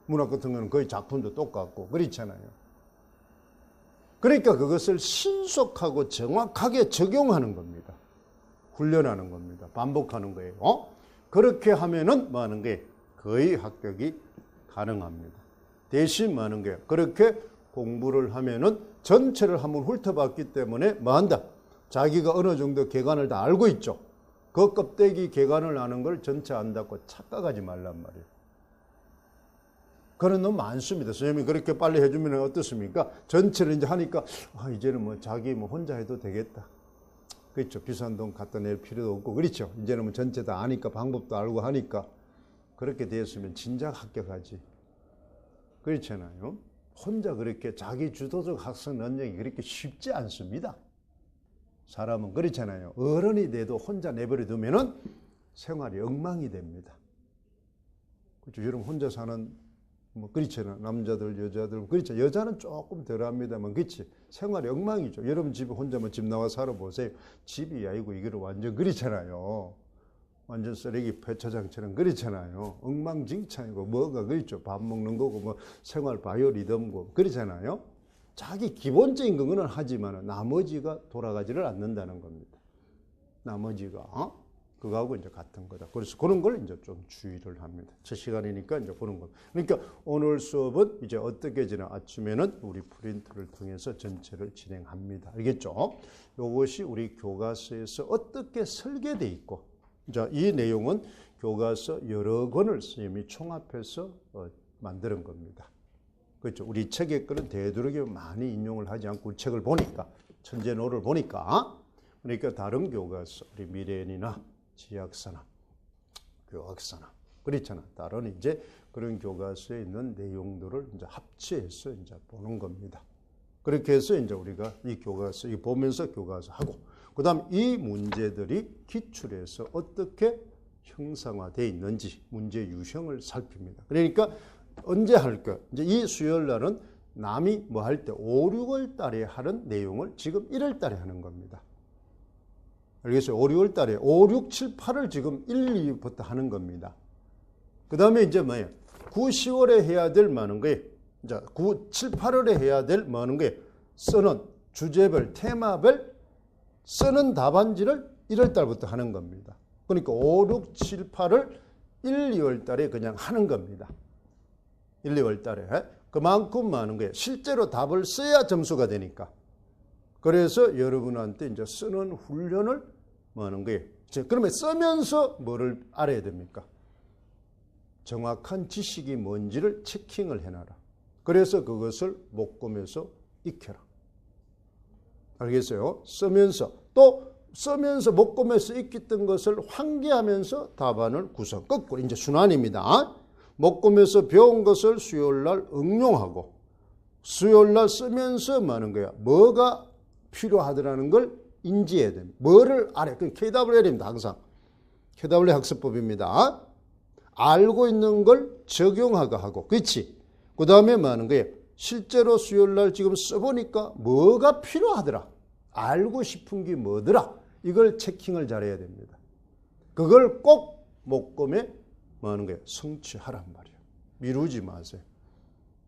Speaker 1: 문학 같은 거는 거의 작품도 똑같고 그렇잖아요. 그러니까 그것을 신속하고 정확하게 적용하는 겁니다. 훈련하는 겁니다. 반복하는 거예요. 그렇게 하면은 뭐 하는 게 거의 합격이 가능합니다. 대신 뭐 하는 게 그렇게 공부를 하면은 전체를 한번 훑어봤기 때문에 뭐 한다? 자기가 어느 정도 개관을 다 알고 있죠. 그 껍데기 개관을 아는 걸 전체 안다고 착각하지 말란 말이에요. 그런 놈 많습니다. 선생님이 그렇게 빨리 해주면 어떻습니까? 전체를 이제 하니까 이제는 뭐 자기 뭐 혼자 해도 되겠다. 그렇죠. 비싼 돈 갖다 낼 필요도 없고 그렇죠. 이제는 뭐 전체 다 아니까 방법도 알고 하니까 그렇게 되었으면 진작 합격하지. 그렇잖아요. 혼자 그렇게 자기 주도적 학습 능력이 그렇게 쉽지 않습니다. 사람은 그렇잖아요. 어른이 돼도 혼자 내버려 두면은 생활이 엉망이 됩니다. 그렇죠. 여러분 혼자 사는 뭐 그렇잖아요. 남자들 여자들 그렇죠. 여자는 조금 덜합니다만 그렇지. 생활이 엉망이죠. 여러분 집에 혼자만 집 나와 살아보세요. 집이 아니고 이거는 완전 그렇잖아요. 완전 쓰레기 폐차장처럼 그렇잖아요. 엉망진창이고 뭐가 그렇죠. 밥 먹는 거고 뭐 생활 바이오리듬고 그렇잖아요. 자기 기본적인 거는 하지만 나머지가 돌아가지를 않는다는 겁니다. 나머지가 그거하고 이제 같은 거다. 그래서 그런 걸 이제 좀 주의를 합니다. 제 시간이니까 이제 그런 거. 그러니까 오늘 수업은 이제 어떻게 지나 아침에는 우리 프린트를 통해서 전체를 진행합니다. 알겠죠? 이것이 우리 교과서에서 어떻게 설계되어 있고, 자, 이 내용은 교과서 여러 권을 선생님이 총합해서 만드는 겁니다. 그렇죠. 우리 책의 거는 되도록이면 많이 인용을 하지 않고 책을 보니까, 천재노를 보니까, 그러니까 다른 교과서, 우리 미래인이나 지학사나 교학사나 그렇잖아. 다른 이제 그런 교과서에 있는 내용들을 이제 합치해서 이제 보는 겁니다. 그렇게 해서 이제 우리가 이 교과서 이 보면서 교과서 하고, 그다음 이 문제들이 기출에서 어떻게 형상화되어 있는지 문제 유형을 살핍니다. 그러니까 언제 할까? 이제 이 수요일 날은 남이 뭐 할 때 5, 6월 달에 하는 내용을 지금 1월 달에 하는 겁니다. 알겠어요? 5, 6월 달에 5, 6, 7, 8을 지금 1, 2부터 하는 겁니다. 그 다음에 이제 뭐예요? 9, 10월에 해야 될 많은 거예요. 자, 9, 7, 8월에 해야 될 많은 거예요. 쓰는 주제별, 테마별 쓰는 답안지를 1월 달부터 하는 겁니다. 그러니까 5, 6, 7, 8을 1, 2월 달에 그냥 하는 겁니다. 1, 2월 달에. 그만큼 많은 거예요. 실제로 답을 써야 점수가 되니까. 그래서 여러분한테 이제 쓰는 훈련을 뭐 하는 거예요? 그러면 쓰면서 뭐를 알아야 됩니까? 정확한 지식이 뭔지를 체킹을 해놔라. 그래서 그것을 목금에서 익혀라. 알겠어요? 쓰면서 또 쓰면서 목금에서 익혔던 것을 환기하면서 답안을 구성. 거꾸로 이제 순환입니다. 목금에서 배운 것을 수요일날 응용하고 수요일날 쓰면서 뭐 하는 거야? 뭐가 필요하더라는 걸 인지해야 됩니다. 뭐를 알아야, 그 KWL입니다. 항상. KW 학습법입니다. 알고 있는 걸 적용하고 하고, 그렇지? 그 다음에 뭐 하는 거예요? 실제로 수요일날 지금 써보니까 뭐가 필요하더라. 알고 싶은 게 뭐더라. 이걸 체킹을 잘해야 됩니다. 그걸 꼭 목금에 뭐 하는 거예요? 성취하란 말이에요. 미루지 마세요.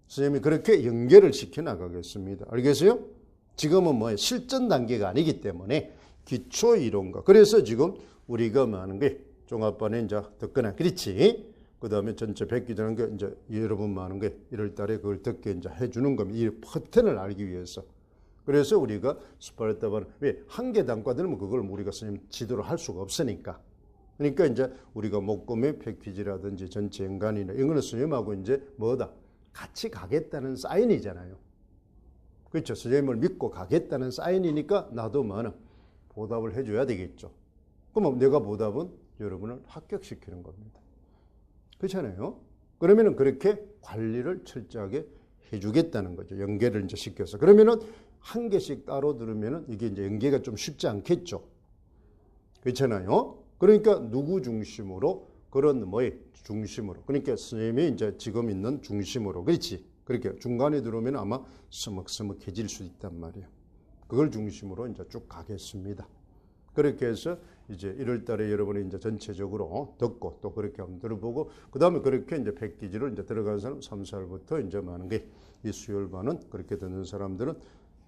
Speaker 1: 선생님이 그렇게 연계를 시켜나가겠습니다. 알겠어요? 지금은 뭐 실전 단계가 아니기 때문에 기초 이론과 그래서 지금 우리가 뭐 하는 게 종합반에 이제 듣거나 그렇지. 그 다음에 전체 베끼자는 게 이제 여러분 뭐 하는 게 1월 달에 그걸 듣게 이제 해주는 겁니다. 이 패턴을 알기 위해서. 그래서 우리가 스파르타반 왜 한계 단과들은 그걸 우리가 선생님 지도를 할 수가 없으니까. 그러니까 이제 우리가 목금의 패키지라든지 전체 연간이나 이거는 선생님하고 이제 뭐다 같이 가겠다는 사인이잖아요. 그렇죠. 선생님을 믿고 가겠다는 사인이니까 나도 뭐는 보답을 해줘야 되겠죠. 그럼 내가 보답은 여러분을 합격시키는 겁니다. 그렇잖아요. 그러면은 그렇게 관리를 철저하게 해주겠다는 거죠. 연계를 이제 시켜서. 그러면은 한 개씩 따로 들으면은 이게 이제 연계가 좀 쉽지 않겠죠. 그렇잖아요. 그러니까 누구 중심으로 그런 뭐의 중심으로. 그러니까 선생님이 이제 지금 있는 중심으로. 그렇지. 그렇게 중간에 들어오면 아마 서먹서먹해질 수 있단 말이에요. 그걸 중심으로 이제 쭉 가겠습니다. 그렇게 해서 이제 1월 달에 여러분이 이제 전체적으로 듣고 또 그렇게 한번 들어보고 그 다음에 그렇게 이제 패키지로 이제 들어가는 사람 3, 4월부터 이제 많은 게 이 수요일반은 그렇게 듣는 사람들은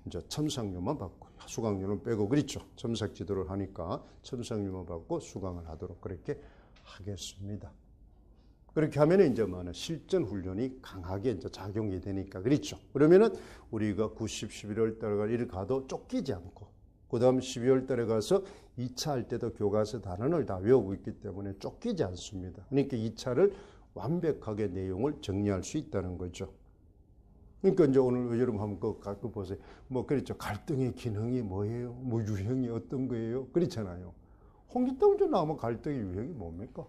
Speaker 1: 이제 첨삭료만 받고 수강료는 빼고 그렇죠. 첨삭 지도를 하니까 첨삭료만 받고 수강을 하도록 그렇게 하겠습니다. 그렇게 하면 이제 뭐는 실전 훈련이 강하게 이제 작용이 되니까 그렇죠. 그러면은 우리가 90, 11월 달에 일 가도 쫓기지 않고 그 다음 12월 달에 가서 2차 할 때도 교과서 단원을 다 외우고 있기 때문에 쫓기지 않습니다. 그러니까 2차를 완벽하게 내용을 정리할 수 있다는 거죠. 그러니까 이제 오늘 여러분 한번 갖고 보세요. 뭐 그렇죠. 갈등의 기능이 뭐예요? 뭐 유형이 어떤 거예요? 그렇잖아요. 홍길동전 나오면 갈등의 유형이 뭡니까?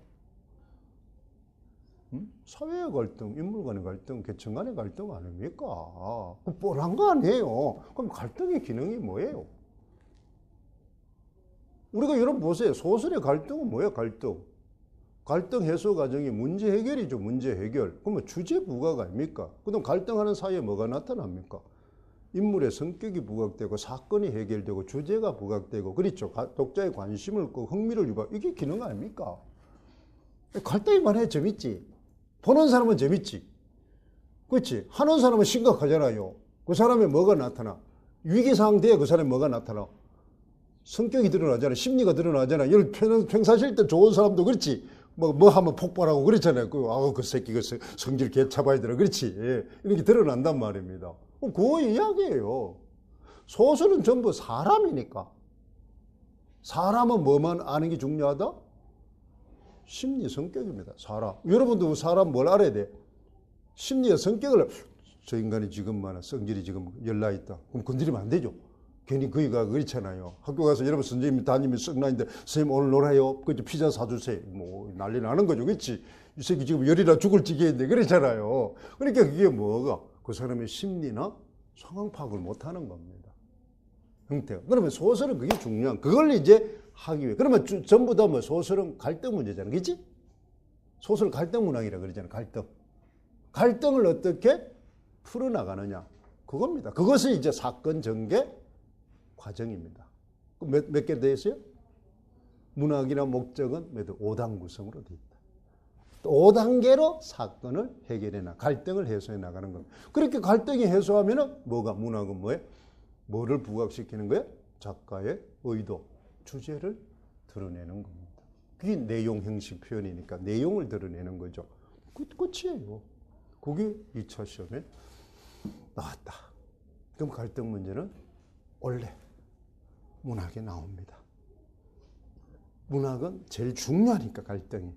Speaker 1: 사회의 갈등, 인물 간의 갈등, 계층 간의 갈등 아닙니까? 뻔한 거 아니에요. 그럼 갈등의 기능이 뭐예요? 우리가 여러분 보세요. 소설의 갈등은 뭐예요? 갈등 해소 과정이 문제 해결이죠. 문제 해결. 그러면 주제 부각가 아닙니까? 그럼 갈등하는 사이에 뭐가 나타납니까? 인물의 성격이 부각되고 사건이 해결되고 주제가 부각되고 그렇죠. 독자의 관심을 끄고 흥미를 유발. 이게 기능 아닙니까? 갈등이만 해 재밌지. 보는 사람은 재밌지. 그렇지. 하는 사람은 심각하잖아요. 그 사람의 뭐가 나타나? 위기상황 뒤에 그 사람이 뭐가 나타나? 성격이 드러나잖아. 심리가 드러나잖아. 평사실 때 좋은 사람도 그렇지. 뭐 하면 폭발하고 그렇잖아요. 그 새끼 성질 개 잡아야 되나. 그렇지. 예. 이렇게 드러난단 말입니다. 그거 이야기예요. 소설은 전부 사람이니까. 사람은 뭐만 아는 게 중요하다? 심리 성격입니다. 사람. 여러분도 사람 뭘 알아야 돼? 심리의 성격을 저 인간이 지금 성질이 지금 열나 있다. 그럼 건드리면 안 되죠. 괜히 그이가 그렇잖아요. 학교 가서 여러분 선생님이 담임이 썩나인데 선생님 오늘 놀아요. 그죠 피자 사주세요. 뭐 난리 나는 거죠. 그렇지? 이 새끼 지금 열이라 죽을 지경인데 그렇잖아요. 그러니까 그게 뭐가? 그 사람의 심리나 상황 파악을 못하는 겁니다. 형태가. 그러면 소설은 그게 중요한. 그걸 이제 하기 위해. 그러면 전부 다 뭐 소설은 갈등 문제잖아. 그렇지? 소설 갈등 문학이라 그러잖아. 갈등을 어떻게 풀어나가느냐. 그겁니다. 그것이 이제 사건 전개 과정입니다. 몇 개 되어 있어요? 문학이나 목적은 몇 5단 구성으로 되어 있다. 또 5단계로 사건을 해결해 갈등을 해소해 나가는 겁니다. 그렇게 갈등이 해소하면은 뭐가 문학은 뭐예요? 뭐를 부각시키는 거예요? 작가의 의도, 주제를 드러내는 겁니다. 그게 내용 형식 표현이니까 내용을 드러내는 거죠. 끝이에요. 그게 2차 시험에 나왔다. 그럼 갈등 문제는 원래 문학에 나옵니다. 문학은 제일 중요하니까 갈등이.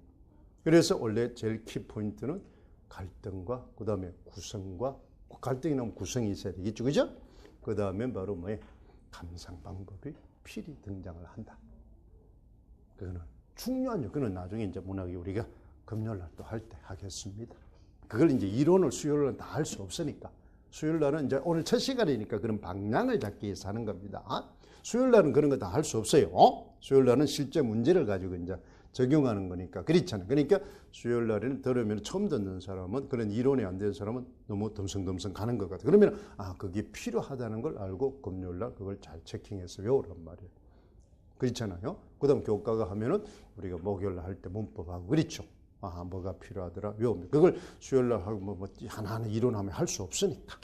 Speaker 1: 그래서 원래 제일 키포인트는 갈등과 그 다음에 구성과 갈등이 나오면 구성이 있어야 되겠죠. 그죠? 그 다음에 바로 뭐예요? 감상 방법이 필히 등장을 한다. 그거는 중요하죠. 그거는 나중에 이제 문학이 우리가 금요일날 또 할 때 하겠습니다. 그걸 이제 이론을 수요일날 다 할 수 없으니까. 수요일날은 이제 오늘 첫 시간이니까 그런 방향을 잡기 위해서 하는 겁니다. 수요일날은 그런 거 다 할 수 없어요. 수요일날은 실제 문제를 가지고 이제 적용하는 거니까. 그렇잖아요. 그러니까 수요일날에는 들으면 처음 듣는 사람은 그런 이론이 안 되는 사람은 너무 덤성덤성 가는 것 같아요. 그러면 그게 필요하다는 걸 알고 금요일날 그걸 잘 체킹해서 외우란 말이에요. 그렇잖아요. 그 다음 교과가 하면은 우리가 목요일날 할 때 문법하고 그렇죠. 뭐가 필요하더라 외웁니다. 그걸 수요일날 하고 뭐 하나하나 이론하면 할 수 없으니까.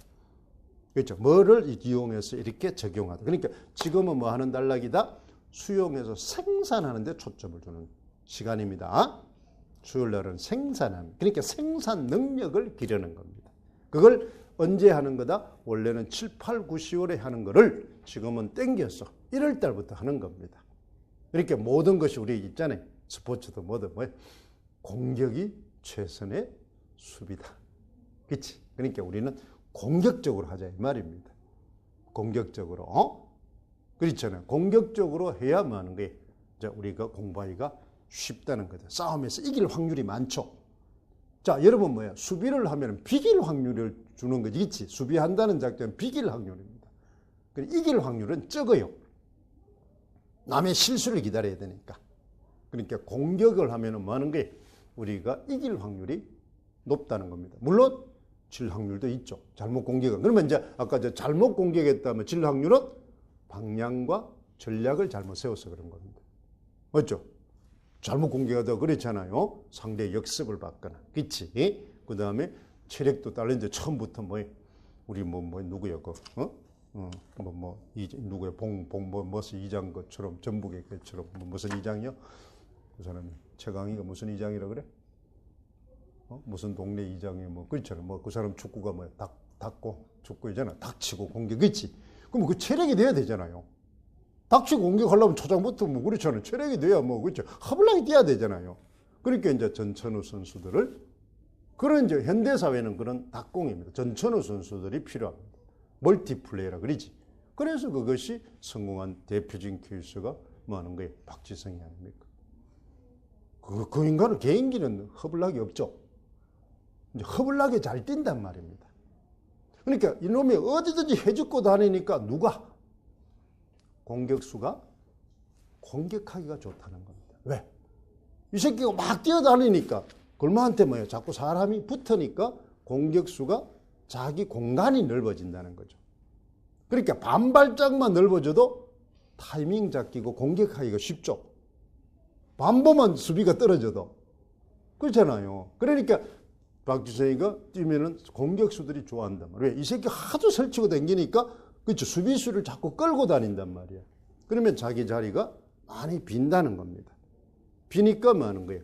Speaker 1: 그렇죠. 뭐를 이용해서 이렇게 적용하다. 그러니까 지금은 뭐 하는 단락이다? 수용해서 생산하는 데 초점을 주는 시간입니다. 수요일날은 생산하는. 그러니까 생산 능력을 기르는 겁니다. 그걸 언제 하는 거다? 원래는 7, 8, 9, 10월에 하는 거를 지금은 땡겨서 1월 달부터 하는 겁니다. 그러니까 모든 것이 우리 있잖아요. 스포츠도 뭐든 뭐예요? 공격이 최선의 수비다. 그렇지? 그러니까 우리는 공격적으로 하자 이 말입니다. 공격적으로. 그렇잖아요. 공격적으로 해야만 하는 거예요. 자, 우리가 공부하기가 쉽다는 거죠. 싸움에서 이길 확률이 많죠. 자, 여러분 뭐야? 수비를 하면 비길 확률을 주는 거지. 있지? 수비한다는 작전은 비길 확률입니다. 이길 확률은 적어요. 남의 실수를 기다려야 되니까. 그러니까 공격을 하면 뭐 하는 거예요? 우리가 이길 확률이 높다는 겁니다. 물론 질 확률도 있죠. 잘못 공격은. 그러면 이제 아까 잘못 공격했다면 질 확률은 방향과 전략을 잘못 세워서 그런 겁니다. 맞죠? 잘못 공격하다 그랬잖아요. 상대의 역습을 받거나. 그치? 그 다음에 체력도 딸리는데 처음부터 우리 누구야, 누구야, 무슨 이장 것처럼, 전북의 것처럼, 무슨 이장이요? 그 사람이, 최강희가 무슨 이장이라 그래? 무슨 동네 이장이 그렇잖아. 그 사람 축구가 닥고 축구이잖아. 닥치고 공격, 그치? 그럼 그 체력이 돼야 되잖아요. 닥치고 공격하려면 초장부터 그렇잖아요. 체력이 돼야 그렇죠. 허블랑이 뛰어야 되잖아요. 그러니까 이제 전천후 선수들을 그런 이제 현대사회는 그런 đặc 공입니다. 전천후 선수들이 필요합니다. 멀티플레이라 그러지. 그래서 그것이 성공한 대표적인 케이스가 뭐 하는 거예요? 박지성이 아닙니까? 그 인간은 개인기는 허블락이 없죠. 이제 허블락이 잘 뛴단 말입니다. 그러니까 이놈이 어디든지 해죽고 다니니까 누가? 공격수가 공격하기가 좋다는 겁니다. 왜? 이 새끼가 막 뛰어다니니까 골마한테 뭐예요? 자꾸 사람이 붙으니까 공격수가 자기 공간이 넓어진다는 거죠. 그러니까 반발짝만 넓어져도 타이밍 잡히고 공격하기가 쉽죠. 반보만 수비가 떨어져도. 그렇잖아요. 그러니까 박지성이가 뛰면은 공격수들이 좋아한단 말이에요. 왜? 이 새끼 하도 설치고 다니니까 그렇죠. 수비수를 자꾸 끌고 다닌단 말이야. 그러면 자기 자리가 많이 빈다는 겁니다. 비니까 뭐 하는 거예요?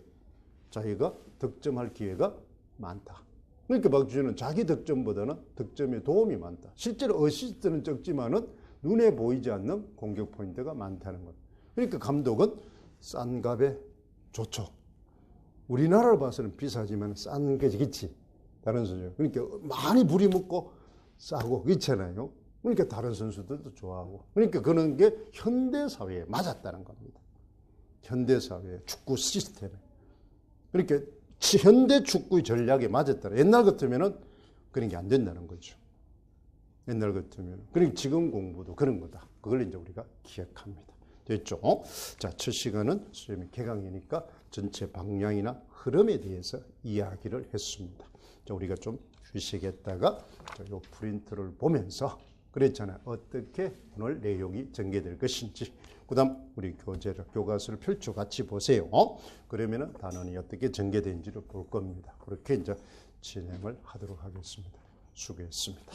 Speaker 1: 자기가 득점할 기회가 많다. 그러니까 박주현은 자기 득점보다는 득점에 도움이 많다. 실제로 어시스트는 적지만은 눈에 보이지 않는 공격 포인트가 많다는 것. 그러니까 감독은 싼 값에 좋죠. 우리나라로 봐서는 비싸지만 싼 게 있지. 다른 선수. 그러니까 많이 부리 먹고 싸고 그렇잖아요. 그러니까 다른 선수들도 좋아하고. 그러니까 그런 게 현대 사회에 맞았다는 겁니다. 현대 사회 축구 시스템에. 그러니까 현대 축구의 전략에 맞았다. 옛날 같으면은 그런 게 안 된다는 거죠. 옛날 같으면. 그러니까 지금 공부도 그런 거다. 그걸 이제 우리가 기억합니다. 됐죠? 자, 첫 시간은 수렴이 개강이니까 전체 방향이나 흐름에 대해서 이야기를 했습니다. 자, 우리가 좀 휴식했다가 이 프린트를 보면서 그랬잖아요. 어떻게 오늘 내용이 전개될 것인지. 그 다음 우리 교과서를 펼쳐 같이 보세요. 그러면은 단원이 어떻게 전개되는지를 볼 겁니다. 그렇게 이제 진행을 하도록 하겠습니다. 수고했습니다.